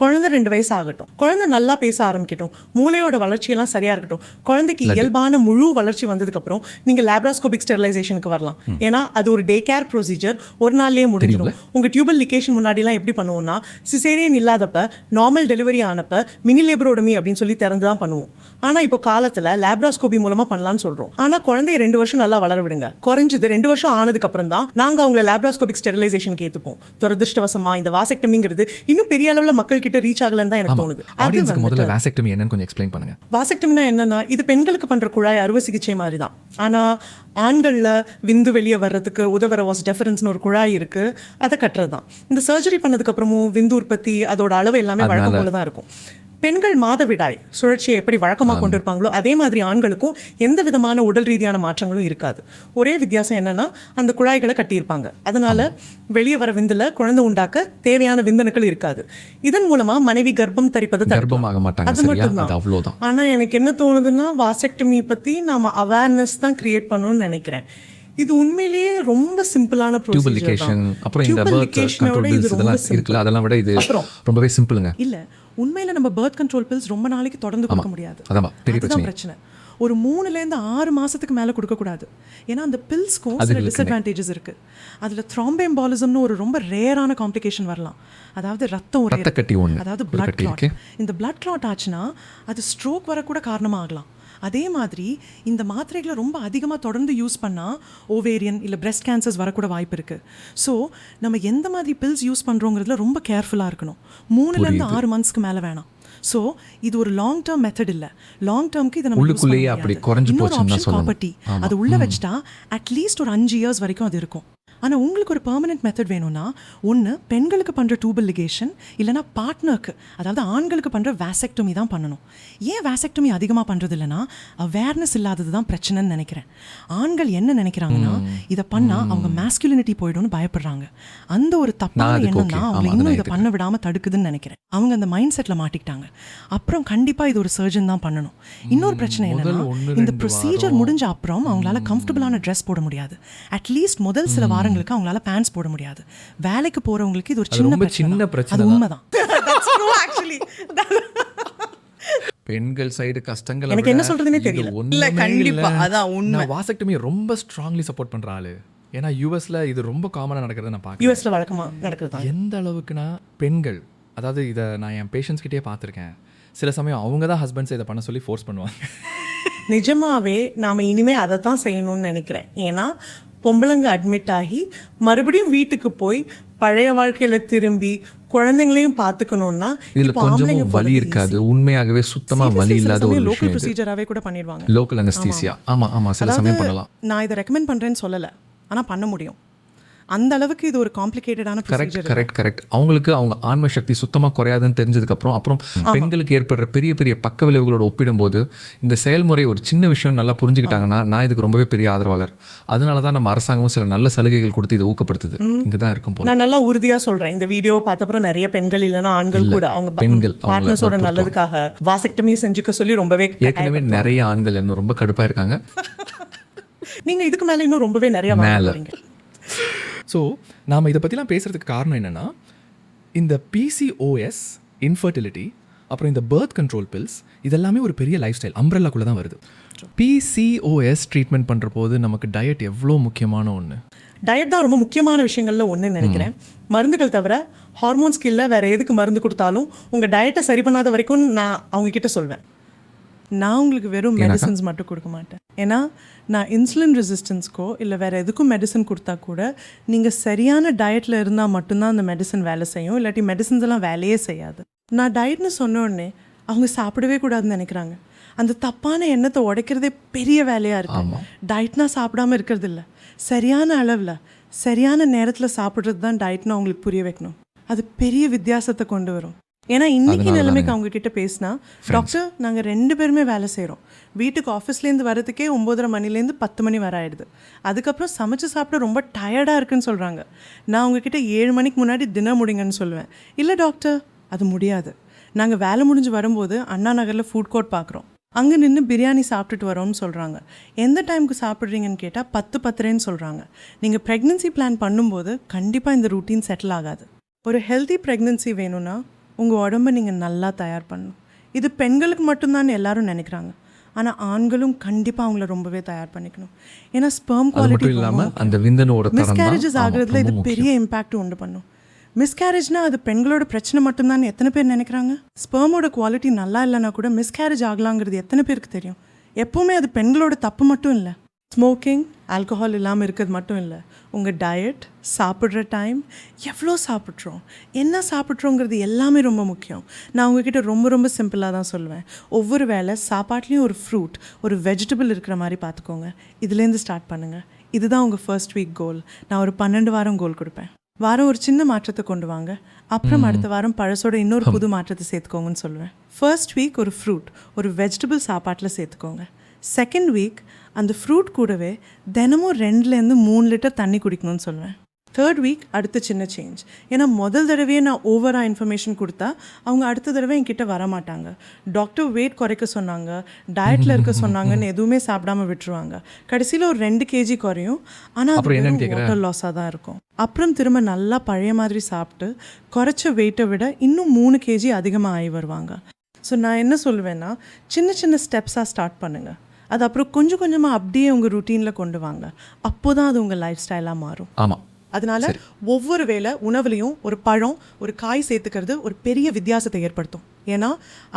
[SPEAKER 4] குழந்தை 2 வயசு ஆகட்டும், குழந்தை நல்லா பேச ஆரம்பிக்கட்டும், மூளையோட வளர்ச்சியெல்லாம் சரியா இருக்கட்டும், குழந்தைக்கு இயல்பான முழு வளர்ச்சி வந்ததுக்கப்புறம் நீங்கள் லேப்ராஸ்கோபிக் ஸ்டெரிலைசேஷனுக்கு வரலாம். ஏன்னா அது ஒரு டே கேர் ப்ரொசீஜர், ஒரு நாள்லயே முடிஞ்சிடும். உங்க டியூபல் லிகேஷன் முன்னாடிலாம் எப்படி பண்ணுவோம்னா, சிசேரியன் இல்லாதப்ப நார்மல் டெலிவரி ஆனப்ப மினி லேப்ரோடமி அப்படின்னு சொல்லி திறந்து தான் பண்ணுவோம். ஆனா இப்போ காலத்துல லேப்ராஸ்கோபி மூலமா பண்ணலாம்னு சொல்றோம். ஆனா குழந்தைய 2 வருஷம் நல்லா வளர விடுங்க, குறைஞ்சது 2 வருஷம் ஆனதுக்கு அப்புறம் தான் நாங்க அவங்களை லேப்ராஸ்கோபிக் ஸ்டெரிலைசேஷனுக்கு ஏத்துப்போம். துரதிருஷ்டவசமா இந்த வாசெக்டமிங்கிறது இன்னும் பெரிய அளவுல மக்கள் கிட்ட ரீச் ஆகலன்னு தான் எனக்கு தோணுது.
[SPEAKER 3] ஆடியன்ஸ்க்கு முதல்ல வாசெக்டமி என்னன்னு கொஞ்சம் எக்ஸ்பிளைன் பண்ணுங்க.
[SPEAKER 4] வாசெக்டமினா என்னன்னா, இது பெண்களுக்கு பண்ற குழாய் அறுவை சிகிச்சை மாதிரி தான். ஆனா ஆண்கள்ல விந்து வெளியே வர்றதுக்கு உதவுற வாஸ் டெஃபரன்ஸ்னு ஒரு குழாய் இருக்கு, அதை கட்டுறது தான். இந்த சர்ஜரி பண்ணதுக்கு அப்புறமும் விந்து உற்பத்தி அதோட அளவு எல்லாமே வழக்கம் போல தான் இருக்கும். பெண்கள் மாதவிடாய் சுழற்சியை எப்படி வழக்கமாக கொண்டு இருப்பாங்களோ அதே மாதிரி ஆண்களுக்கும் எந்த விதமான உடல் ரீதியான மாற்றங்களும் இருக்காது. ஒரே வித்தியாசம் என்னன்னா, அந்த குழாய்களை கட்டியிருப்பாங்க. அதனால வெளியே வர விந்துல குழந்தை உண்டாக்க தேவையான விந்தணுக்கள் இருக்காது. இதன் மூலமா மனைவி கர்ப்பம் தரிப்பது
[SPEAKER 1] கர்ப்பமாக மாட்டாங்க.
[SPEAKER 4] அது மட்டும் தான்.
[SPEAKER 1] அவ்வளோதான்.
[SPEAKER 4] ஆனா எனக்கு என்ன தோணுதுன்னா, வாசெக்டமி பத்தி நாம அவேர்னஸ் தான் கிரியேட் பண்ணணும்னு நினைக்கிறேன். இது உண்மையிலேயே ரொம்ப சிம்பிளான
[SPEAKER 1] டியூபல் லிகேஷன், அப்புறம் இந்த பர்த் கண்ட்ரோல் பில்ஸ் இதெல்லாம் இருக்குல்ல, அதெல்லாம் விட இது ரொம்பவே சிம்பிளுங்க.
[SPEAKER 2] இல்ல உண்மையில நம்ம பர்த் கண்ட்ரோல் பில்ஸ் ரொம்ப நாளைக்கு தொடர்ந்து கொடுக்க முடியாது.
[SPEAKER 1] அதுதான்
[SPEAKER 2] பிரச்சனை. ஒரு 3லேருந்து 6 மாசத்துக்கு மேல கொடுக்க கூடாது. ஏன்னா அந்த பில்ஸ்க்கும் சில டிஸ்அட்வான்டேஜஸ் இருக்கு. அதுல த்ரோம்போஎம்பாலிசம்னு ஒரு ரொம்ப ரேரான காம்ப்ளிகேஷன் வரலாம். அதாவது ரத்த கட்டி ஒன்று, அதாவது பிளட் கிளாட். இந்த பிளட் கிளாட் ஆச்சுன்னா அது ஸ்ட்ரோக் வர கூட காரணமாகலாம். அதே மாதிரி இந்த மாத்திரைகளை ரொம்ப அதிகமாக தொடர்ந்து யூஸ் பண்ணால் ஓவேரியன் இல்லை பிரெஸ்ட் கேன்சர்ஸ் வரக்கூட வாய்ப்பு இருக்குது. ஸோ நம்ம எந்த மாதிரி பில்ஸ் யூஸ் பண்ணுறோங்கிறதுல ரொம்ப கேர்ஃபுல்லாக இருக்கணும். 3லேருந்து 6 மந்த்ஸ்க்கு மேலே வேணாம். ஸோ இது ஒரு லாங் டேர்ம் மெத்தட் இல்லை. லாங் டேர்ம்க்கு இதை நம்ம
[SPEAKER 1] உள்ளுக்குள்ளேயே அப்படி குறைஞ்சு போச்சுன்னு தான் சொல்லணும்.
[SPEAKER 2] காப்பர்ட்டி அது உள்ள வச்சுட்டா அட்லீஸ்ட் ஒரு 5 இயர்ஸ் வரைக்கும் அது இருக்கும். ஆனால் உங்களுக்கு ஒரு பெர்மனெண்ட் மெத்தட் வேணும்னா ஒன்று பெண்களுக்கு பண்ணுற டூபல் லிகேஷன், இல்லைனா பார்ட்னருக்கு, அதாவது ஆண்களுக்கு பண்ணுற வேசெக்டமி தான் பண்ணணும். ஏன் வேசெக்டமி அதிகமாக பண்ணுறது இல்லைன்னா அவேர்னஸ் இல்லாதது தான் பிரச்சனைன்னு நினைக்கிறேன். ஆண்கள் என்ன நினைக்கிறாங்கன்னா இதை பண்ணால் அவங்க மேஸ்குலினிட்டி போய்டும்னு பயப்படுறாங்க. அந்த ஒரு தப்பான எண்ணம் தான் அவங்க இன்னும் இதை பண்ண விடாமல் தடுக்குதுன்னு நினைக்கிறேன். அவங்க அந்த மைண்ட் செட்டில் மாட்டிக்கிட்டாங்க. அப்புறம் கண்டிப்பாக இது ஒரு சர்ஜன் தான் பண்ணணும். இன்னொரு பிரச்சனை என்னன்னா இந்த ப்ரொசீஜர் முடிஞ்ச அப்புறம் அவங்களால கம்ஃபர்டபுளான ட்ரெஸ் போட முடியாது. அட்லீஸ்ட் முதல் சில வாரங்களுக்கு அவங்களால பேண்ட்ஸ் போட முடியாது. வேலைக்கு போறவங்களுக்கு இது ஒரு சின்ன பிரச்சனை. அது உண்மைதான்.
[SPEAKER 1] பெண்கள் சைடு கஷ்டங்கள்
[SPEAKER 4] எனக்கு என்ன சொல்றதுனே தெரியல.
[SPEAKER 3] இல்ல கண்டிப்பா அதான் உண்மை. வாசெக்டமி ரொம்ப ஸ்ட்ராங்லி சப்போர்ட் பண்ற ஆளு. ஏன்னா யூஎஸ்ல இது ரொம்ப காமனா நடக்கிறத நான் பார்க்கிறேன்.
[SPEAKER 4] யூஎஸ்ல வழக்கமா நடக்குது.
[SPEAKER 3] எந்த அளவுக்குனா பெண்கள், அதாவது இதை நான் என் பேஷண்ட்ஸ் கிட்டே பார்த்துருக்கேன், சில சமயம் அவங்க தான் ஹஸ்பண்ட்ஸ் இதை பண்ண சொல்லி ஃபோர்ஸ் பண்ணுவாங்க.
[SPEAKER 4] நிஜமாவே நாம இனிமே அதை தான் செய்யணும்னு நினைக்கிறேன். ஏன்னா பொம்பளைங்க அட்மிட் ஆகி மறுபடியும் வீட்டுக்கு போய் பழைய வாழ்க்கையில திரும்பி குழந்தைங்களையும் பார்த்துக்கணும்னா
[SPEAKER 1] இதுல கொஞ்சம் வலி இருக்காது. உண்மையாகவே சுத்தமா வலி இல்லாத ஒரு
[SPEAKER 2] லோக்கல்
[SPEAKER 1] விஷயம்.
[SPEAKER 2] ப்ரொசீஜராகவே கூட பண்ணிடுவாங்க.
[SPEAKER 1] Local anaesthesia. ஆமா ஆமா, சில சமயம் பண்ணலாம்.
[SPEAKER 2] நான் இதை ரெக்கமெண்ட் பண்றேன்னு சொல்லலை, ஆனால் பண்ண முடியும். அந்த அளவுக்கு இது ஒரு காம்ப்ளிகேட்டடான ப்ரொசீஜர்.
[SPEAKER 1] கரெக்ட். அவங்களுக்கு அவங்க ஆன்ம சக்தி சுத்தமாக குறையாதுன்னு தெரிஞ்சதுக்கு அப்புறம் பெண்களுக்கு ஏற்படுற பெரிய பெரிய பக்க விளைவுகளோட ஒப்பிடும்போது இந்த செயல்முறை ஒரு சின்ன விஷயம் நல்லா புரிஞ்சுக்கிட்டாங்கன்னா நான் இதுக்கு ரொம்பவே பெரிய ஆதரவாளர். அதனால தான் நம்ம அரசாங்கமும் சில நல்ல சலுகைகள் கொடுத்து இதை ஊக்கப்படுத்துது. இங்கே தான் இருக்கும் போது
[SPEAKER 4] நான் நல்லா உறுதியா சொல்றேன். இந்த வீடியோ பார்த்தப்பறம் நிறைய பெண்கள் இல்லைன்னா ஆண்கள் கூட அவங்க
[SPEAKER 1] பெண்கள்
[SPEAKER 4] பார்ட்னர்ஸோட நல்லதுக்காக வாசெக்டமி செஞ்சுக்க சொல்லி ரொம்பவே
[SPEAKER 1] ஏற்கனவே நிறைய ஆண்கள் இன்னும் ரொம்ப கடுப்பா இருக்காங்க.
[SPEAKER 4] நீங்க இதுக்கு மேல இன்னும் ரொம்பவே நிறைய வாங்குறீங்க.
[SPEAKER 3] ஸோ நாம் இதை பற்றிலாம் பேசுகிறதுக்கு காரணம் என்னென்னா, இந்த PCOS, இன்ஃபர்டிலிட்டி, அப்புறம் இந்த பர்த் கண்ட்ரோல் பில்ஸ், இதெல்லாமே ஒரு பெரிய லைஃப் ஸ்டைல் அம்ப்ரெல்லாக்குள்ளே தான் வருது. PCOS ட்ரீட்மெண்ட் பண்ணுற போது நமக்கு டயட் எவ்வளோ முக்கியமான ஒன்று.
[SPEAKER 4] டயட் தான் ரொம்ப முக்கியமான விஷயங்கள்ல ஒன்றுன்னு நினைக்கிறேன். மருந்துகள் தவிர ஹார்மோன் ஸ்கில்ல வேற எதுக்கு மருந்து கொடுத்தாலும் உங்கள் டயட்டை சரி பண்ணாத வரைக்கும் நான் அவங்க கிட்ட சொல்வேன்.
[SPEAKER 2] நான் உங்களுக்கு வெறும் மெடிசன்ஸ் மட்டும் கொடுக்க மாட்டேன். ஏன்னா நான் இன்சுலின் ரெசிஸ்டன்ஸ்க்கோ இல்லை வேறு எதுக்கும் மெடிசன் கொடுத்தா கூட நீங்கள் சரியான டயட்டில் இருந்தால் மட்டும்தான் அந்த மெடிசன் வேலை செய்யும். இல்லாட்டி மெடிசன்ஸ் எல்லாம் வேலையே செய்யாது. நான் டயட்னு சொன்ன உடனே அவங்க சாப்பிடவே கூடாதுன்னு நினைக்கிறாங்க. அந்த தப்பான எண்ணத்தை உடைக்கிறதே பெரிய வேலையாக இருக்கு. டயட்னா சாப்பிடாம இருக்கிறது இல்லை, சரியான அளவில் சரியான நேரத்தில் சாப்பிட்றது தான் டயட்னு அவங்களுக்கு புரிய வைக்கணும். அது பெரிய வித்தியாசத்தை கொண்டு வரும். ஏன்னா இன்னைக்கு நிலைமைக்கு அவங்க கிட்ட பேசினா, டாக்டர் நாங்கள் 2 பேருமே வேலை செய்கிறோம், வீட்டுக்கு ஆஃபீஸ்லேருந்து வரதுக்கே 9:30 மணிலேருந்து 10 மணி வர ஆயிடுது, அதுக்கப்புறம் சமைச்சு சாப்பிட ரொம்ப டயர்டாக இருக்குன்னு சொல்கிறாங்க. நான் உங்ககிட்ட 7 மணிக்கு முன்னாடி டின்னர் முடிங்கன்னு சொல்லுவேன். இல்லை டாக்டர் அது முடியாது, நாங்கள் வேலை முடிஞ்சு வரும்போது அண்ணா நகரில் ஃபுட் கோர்ட் பார்க்குறோம், அங்கே நின்று பிரியாணி சாப்பிட்டுட்டு வரோம்னு சொல்கிறாங்க. எந்த டைமுக்கு சாப்பிட்றீங்கன்னு கேட்டால் 10-10:30ன்னு சொல்கிறாங்க. நீங்கள் ப்ரெக்னென்சி பிளான் பண்ணும்போது கண்டிப்பாக இந்த ரூட்டீன் செட்டில் ஆகாது. ஒரு ஹெல்த்தி ப்ரெக்னென்சி வேணும்னா உங்கள் உடம்பை நீங்கள் நல்லா தயார் பண்ணணும். இது பெண்களுக்கு மட்டும்தான் எல்லாரும் நினைக்கிறாங்க, ஆனால் ஆண்களும் கண்டிப்பாக அவங்கள ரொம்பவே தயார் பண்ணிக்கணும். ஏன்னா ஸ்பெர்ம் குவாலிட்டி இல்லாமல் அந்த விந்தனோட மிஸ்கேரேஜஸ் ஆகுறதுல இது பெரிய இம்பேக்ட் உண்டு பண்ணும். மிஸ்கேரேஜ்னா அது பெண்களோட பிரச்சனை மட்டும்தான் எத்தனை பேர் நினைக்கிறாங்க? ஸ்பெர்மோட குவாலிட்டி நல்லா இல்லைனா கூட மிஸ்கேரேஜ் ஆகலாங்கிறது எத்தனை பேருக்கு தெரியும்? எப்போவுமே அது பெண்களோட தப்பு மட்டும் இல்லை. ஸ்மோக்கிங், ஆல்கஹால் இல்லாமல் இருக்கிறது மட்டும் இல்லை, உங்கள் டயட், சாப்பிட்ற டைம், எவ்வளோ சாப்பிட்றோம், என்ன சாப்பிட்றோங்கிறது எல்லாமே ரொம்ப முக்கியம். நான் உங்ககிட்ட ரொம்ப ரொம்ப சிம்பிளாக தான் சொல்லுவேன். ஒவ்வொரு வேளை சாப்பாட்லேயும் ஒரு ஃப்ரூட், ஒரு வெஜிடபிள் இருக்கிற மாதிரி பார்த்துக்கோங்க. இதுலேருந்து ஸ்டார்ட் பண்ணுங்கள். இதுதான் உங்கள் ஃபர்ஸ்ட் வீக் கோல். நான் ஒரு 12 வாரம் கோல் கொடுப்பேன். வாரம் ஒரு சின்ன மாற்றத்தை கொண்டு வாங்க, அப்புறம் அடுத்த வாரம் பழசோட இன்னொரு புது மாற்றத்தை சேர்த்துக்கோங்கன்னு சொல்லுவேன். ஃபர்ஸ்ட் வீக் ஒரு ஃப்ரூட், ஒரு வெஜிடபிள் சாப்பாட்டில் சேர்த்துக்கோங்க. செகண்ட் வீக் அந்த ஃப்ரூட் கூடவே தினமும் 2லேருந்து 3 லிட்டர் தண்ணி குடிக்கணும்னு சொல்லுவேன். தேர்ட் வீக் அடுத்த சின்ன சேஞ்ச். ஏன்னா முதல் தடவையே நான் ஓவராக இன்ஃபர்மேஷன் கொடுத்தா அவங்க அடுத்த தடவை என்கிட்ட வரமாட்டாங்க. டாக்டர் வெயிட் குறைக்க சொன்னாங்க, டயட்டில் இருக்க சொன்னாங்கன்னு எதுவுமே சாப்பிடாம விட்டுருவாங்க. கடைசியில் ஒரு 2 kg குறையும், ஆனால் அது வாட்டர் லாஸாக தான் இருக்கும். அப்புறம் திரும்ப நல்லா பழைய மாதிரி சாப்பிட்டு குறைச்ச வெயிட்டை விட இன்னும் 3 kg அதிகமாக ஆகி வருவாங்க. ஸோ நான் என்ன சொல்லுவேன்னா, சின்ன சின்ன ஸ்டெப்ஸாக ஸ்டார்ட் பண்ணுங்கள். அது அப்புறம் கொஞ்சம் கொஞ்சமாக அப்படியே உங்கள் ருட்டீனில் கொண்டு வாங்க. அப்போ தான் அது உங்கள் லைஃப் ஸ்டைலாக மாறும்.
[SPEAKER 1] ஆமாம்.
[SPEAKER 2] அதனால ஒவ்வொரு வேளை உணவுலையும் ஒரு பழம், ஒரு காய் சேர்த்துக்கிறது ஒரு பெரிய வித்தியாசத்தை ஏற்படுத்தும். ஏன்னா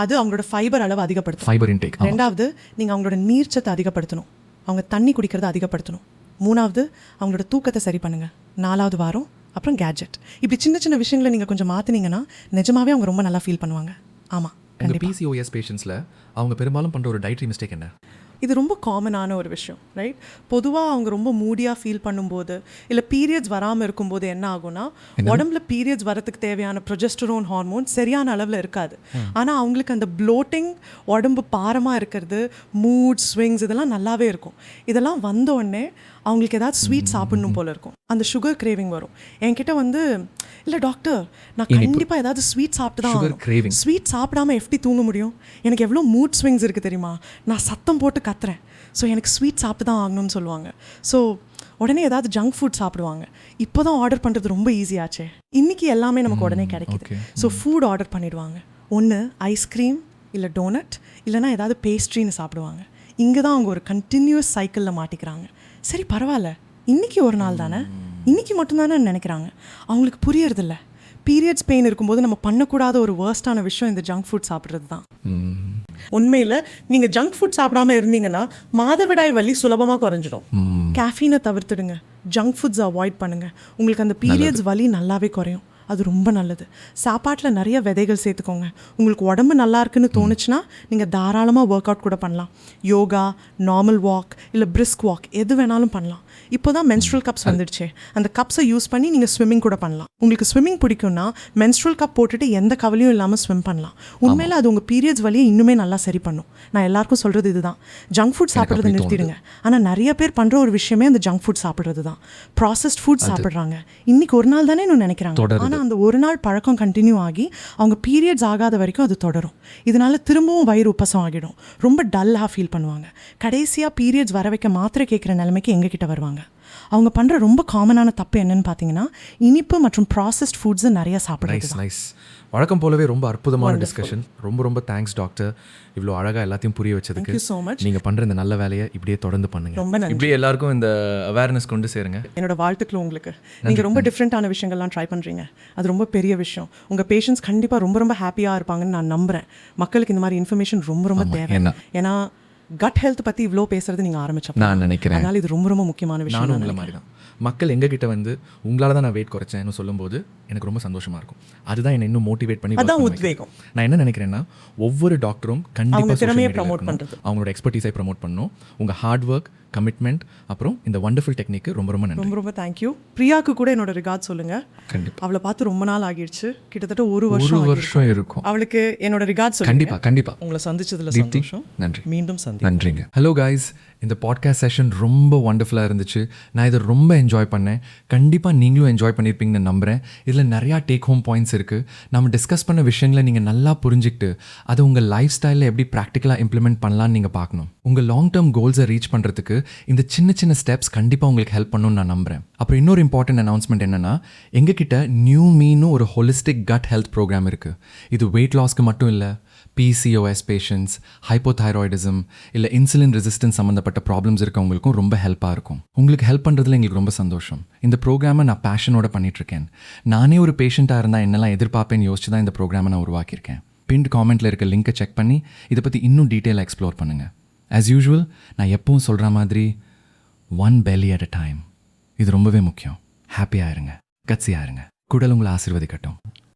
[SPEAKER 2] அது அவங்களோட ஃபைபர் அளவு அதிகப்படுத்தும்.
[SPEAKER 1] Fibre intake.
[SPEAKER 2] ரெண்டாவது, நீங்கள் அவங்களோட நீர்ச்சத்தை அதிகப்படுத்தணும், அவங்க தண்ணி குடிக்கிறத அதிகப்படுத்தணும். மூணாவது, அவங்களோட தூக்கத்தை சரி பண்ணுங்கள். 4வது வாரம் அப்புறம் கேட்ஜெட். இப்படி சின்ன சின்ன விஷயங்களை நீங்கள் கொஞ்சம் மாற்றினீங்கன்னா நிஜமாவே அவங்க ரொம்ப நல்லா ஃபீல் பண்ணுவாங்க. ஆமாம்.
[SPEAKER 3] உங்கள் பிசிஓஎஸ் பேஷண்ட்ஸில் அவங்க பெரும்பாலும் பண்ணுற ஒரு டயட்ரி மிஸ்டேக் என்ன?
[SPEAKER 2] இது ரொம்ப காமனான ஒரு விஷயம், ரைட்? பொதுவாக அவங்க ரொம்ப மூடியாக ஃபீல் பண்ணும்போது இல்லை பீரியட்ஸ் வராமல் இருக்கும்போது என்ன ஆகும்னா, உடம்புல பீரியட்ஸ் வரத்துக்கு தேவையான ப்ரொஜெஸ்டரோன் ஹார்மோன் சரியான அளவில் இருக்காது. ஆனால் அவங்களுக்கு அந்த ப்ளோட்டிங், உடம்பு பாரமாக இருக்கிறது, மூட் ஸ்விங்ஸ் இதெல்லாம் நல்லாவே இருக்கும். இதெல்லாம் வந்தோடனே அவங்களுக்கு ஏதாவது ஸ்வீட் சாப்பிடணும் போல இருக்கும், அந்த சுகர் கிரேவிங் வரும். என்கிட்ட வந்து இல்லை டாக்டர், நான் கண்டிப்பாக ஏதாவது ஸ்வீட் சாப்பிட்டு தான் ஆகணும். ஸ்வீட் சாப்பிடாம எப்படி தூங்க முடியும்? எனக்கு எவ்வளோ மூட் ஸ்விங்ஸ் இருக்குது தெரியுமா? நான் சத்தம் போட்டு கத்துறேன். ஸோ எனக்கு ஸ்வீட் சாப்பிட்டு தான் ஆகணும்னு சொல்லுவாங்க. ஸோ உடனே ஏதாவது ஜங்க் ஃபுட் சாப்பிடுவாங்க. இப்போ தான் ஆர்டர் பண்ணுறது ரொம்ப ஈஸியாச்சே, இன்றைக்கி எல்லாமே நமக்கு உடனே கிடைக்கிது. ஸோ ஃபுட் ஆர்டர் பண்ணிடுவாங்க. ஒன்று ஐஸ்கிரீம் இல்லை டோனட், இல்லைனா ஏதாவது பேஸ்ட்ரின்னு சாப்பிடுவாங்க. இங்கே தான் அவங்க ஒரு கண்டினியூஸ் சைக்கிளில் மாட்டிக்கிறாங்க. சரி பரவாயில்ல, இன்றைக்கி ஒரு நாள் தானே, இன்றைக்கி மட்டும்தானே நினைக்கிறாங்க. அவங்களுக்கு புரியறதில்ல, பீரியட்ஸ் பெயின் இருக்கும்போது நம்ம பண்ணக்கூடாத ஒரு வேர்ஸ்டான விஷயம் இந்த ஜங்க் ஃபுட் சாப்பிட்றது தான்.
[SPEAKER 4] உண்மையில் நீங்கள் ஜங்க் ஃபுட் சாப்பிடாம இருந்தீங்கன்னா மாதவிடாய் வலி சுலபமாக குறைஞ்சிடும்.
[SPEAKER 2] கேஃபீனை தவிர்த்துடுங்க, ஜங்க் ஃபுட்ஸ் அவாய்ட் பண்ணுங்கள். உங்களுக்கு அந்த பீரியட்ஸ் வலி நல்லாவே குறையும். அது ரொம்ப நல்லது. சாப்பாட்டில் நிறைய விதைகள் சேர்த்துக்கோங்க. உங்களுக்கு உடம்பு நல்லா இருக்குன்னு தோணுச்சுன்னா நீங்கள் தாராளமாக ஒர்க் அவுட் கூட பண்ணலாம். யோகா, நார்மல் வாக் இல்லை பிரிஸ்க் வாக் எது வேணாலும் பண்ணலாம். இப்போ தான் மென்ஸ்ட்ரல் கப்ஸ் வந்துடுச்சு, அந்த கப்ஸை யூஸ் பண்ணி நீங்கள் ஸ்விம்மிங் கூட பண்ணலாம். உங்களுக்கு ஸ்விம்மிங் பிடிக்கும்னா மென்ஸ்ட்ரல் கப் போட்டுட்டு எந்த கவலையும் இல்லாமல் ஸ்விம் பண்ணலாம். உண்மையில் அது உங்கள் பீரியட்ஸ் வலியை இன்னுமே நல்லா சரி பண்ணும். நான் எல்லாருக்கும் சொல்கிறது இதுதான், ஜங்க் ஃபுட் சாப்பிட்றது நிறுத்திடுங்க. ஆனால் நிறைய பேர் பண்ணுற ஒரு விஷயமே அந்த ஜங்க் ஃபுட் சாப்பிட்றது தான். ப்ராசஸ்ட் ஃபுட் சாப்பிட்றாங்க. இன்னைக்கு ஒரு நாள் தானே இன்னும் நினைக்கிறாங்க, ஆனால் அந்த ஒரு நாள் பழக்கம் கண்டினியூ ஆகி அவங்க பீரியட்ஸ் ஆகாத வரைக்கும் அது தொடரும். இதனால திரும்பவும் வயிறு உப்பசம் ஆகிடும், ரொம்ப டல்லாக ஃபீல் பண்ணுவாங்க. கடைசியாக பீரியட்ஸ் வர வைக்க மாத்திரை கேட்குற நிலைமைக்கு எங்ககிட்ட வருவாங்க. அவங்க பண்ணுற ரொம்ப காமனான தப்பு என்னன்னு பார்த்தீங்கன்னா, இனிப்பு மற்றும் ப்ராசஸ்ட் ஃபுட்ஸை நிறைய சாப்பிட்றது.
[SPEAKER 3] நைஸ். வழக்கம் போலவே ரொம்ப அற்புதமான டிஸ்கஷன். ரொம்ப தேங்க்ஸ் டாக்டர், இவ்வளோ அழகாக எல்லாத்தையும் புரிய வச்சதுக்கு.
[SPEAKER 2] Thank you so much.
[SPEAKER 3] நீங்கள் பண்ணுற இந்த நல்ல வேலையை இப்படியே தொடர்ந்து பண்ணுங்க.
[SPEAKER 2] ரொம்ப நன்றி.
[SPEAKER 3] இப்படியே எல்லாருக்கும் இந்த அவேர்னஸ் கொண்டு சேருங்க.
[SPEAKER 2] என்னோட வாழ்த்துக்கள் உங்களுக்கு. நீங்கள் ரொம்ப டிஃப்ரெண்ட்டான விஷயங்கள்லாம் ட்ரை பண்ணுறீங்க, அது ரொம்ப பெரிய விஷயம். உங்கள் பேஷண்ட்ஸ் கண்டிப்பாக ரொம்ப ஹாப்பியாக இருப்பாங்கன்னு நான் நம்புகிறேன். மக்களுக்கு இந்த மாதிரி இன்ஃபர்மேஷன் ரொம்ப தேவை. ஏன்னா கட் ஹெல்த் பற்றி இவ்வளோ பேசுறது நீங்கள் ஆரம்பிச்சப்போ
[SPEAKER 3] நான் நினைக்கிறேன்,
[SPEAKER 2] அதனால் இது ரொம்ப முக்கியமான விஷயம்.
[SPEAKER 3] நானும் உங்களை மாதிரி தான். மக்கள் எங்ககிட்ட வந்து உங்களால் தான் நான் வெயிட் குறைச்சேன்னு சொல்லும்போது எனக்கு ரொம்ப சந்தோஷமாக இருக்கும். அதுதான் என்னை இன்னும் மோட்டிவேட் பண்ணி,
[SPEAKER 2] அதான் உத்வேகம்.
[SPEAKER 3] நான் என்ன நினைக்கிறேன்னா, ஒவ்வொரு டாக்டரும் கண்டிப்பாக
[SPEAKER 2] திறமையை ப்ரமோட் பண்ணுறது,
[SPEAKER 3] அவங்களோட எக்ஸ்பர்டீஸை ப்ரமோட் பண்ணணும். உங்கள் ஹார்ட் ஒர்க், கமிட்மெண்ட், அப்புறம் இந்த வண்டர்ஃபுல் டெக்னிக்கு ரொம்ப நன்றி.
[SPEAKER 2] ரொம்ப தேங்க்யூ. பிரியாவுக்கு கூட என்னோட ரிகார்ட் சொல்லுங்கள்.
[SPEAKER 1] கண்டிப்பாக.
[SPEAKER 2] அவளை பார்த்து ரொம்ப நாள் ஆகிடுச்சு, கிட்டத்தட்ட ஒரு வருஷம்
[SPEAKER 1] இருக்கும்.
[SPEAKER 2] அவளுக்கு என்னோட ரிகார்ட் சொல்லுங்கள்.
[SPEAKER 1] கண்டிப்பாக.
[SPEAKER 2] உங்களை சந்திச்சதுல
[SPEAKER 1] தீப்தி,
[SPEAKER 2] சந்தோஷம்.
[SPEAKER 1] நன்றி.
[SPEAKER 2] மீண்டும்
[SPEAKER 1] நன்றிங்க. ஹலோ கைஸ், இந்த பாட்காஸ்ட் செஷன் ரொம்ப வண்டர்ஃபுல்லாக இருந்துச்சு. நான் இதை ரொம்ப என்ஜாய் பண்ணேன். கண்டிப்பாக நீங்களும் என்ஜாய் பண்ணியிருப்பீங்கன்னு நம்புகிறேன். இதில் நிறையா டேக் ஹோம் பாயிண்ட்ஸ் இருக்குது. நம்ம டிஸ்கஸ் பண்ண விஷயங்களை நீங்கள் நல்லா புரிஞ்சுக்கிட்டு அதை உங்கள் லைஃப் ஸ்டைலில் எப்படி ப்ராக்டிக்கலாக இம்ப்ளிமெண்ட் பண்ணலான்னு நீங்கள் பார்க்கணும். உங்கள் லாங் டேர்ம் கோல்ஸை ரீச் பண்ணுறதுக்கு இந்த சின்ன ஸ்டெப்ஸ் கண்டிப்பாக உங்களுக்கு ஹெல்ப் பண்ணணும்னு நான் நம்புகிறேன். அப்புறம் இன்னொரு இம்பார்ட்டன்ட் அனௌன்ஸ்மெண்ட் என்னென்னா, எங்ககிட்ட நியூ மீன்னு ஒரு ஹோலிஸ்டிக் கட் ஹெல்த் ப்ரோக்ராம் இருக்குது. இது வெயிட் லாஸ்க்கு மட்டும் இல்லை, PCOS பேஷண்ட்ஸ், ஹைப்போதைராய்டிசம் இல்லை இன்சுலின் ரெசிஸ்டன்ஸ் சம்மந்தப்பட்ட ப்ராப்ளம்ஸ் இருக்கவங்களுக்கும் ரொம்ப ஹெல்ப்பாக இருக்கும். உங்களுக்கு ஹெல்ப் பண்ணுறதுல எங்களுக்கு ரொம்ப சந்தோஷம். இந்த ப்ரோக்ராமை நான் பேஷனோட பண்ணிகிட்ருக்கேன். நானே ஒரு பேஷண்ட்டாக இருந்தால் என்னெல்லாம் எதிர்பார்ப்பேன்னு யோசிச்சு தான் இந்த ப்ரோக்ராமை நான் உருவாக்கியிருக்கேன். பின்ட் காமெண்ட்டில் இருக்க லிங்கை செக் பண்ணி இதை பற்றி இன்னும் டீட்டெயிலாக எக்ஸ்ப்ளோர் பண்ணுங்கள். ஆஸ் யூஷுவல் நான் எப்பவும் சொல்கிற மாதிரி, one belly at a time. இது ரொம்பவே முக்கியம். ஹாப்பியாக இருங்க, கட்சியாக இருங்க. குடல் உங்களை ஆசீர்வதிக்கட்டும்.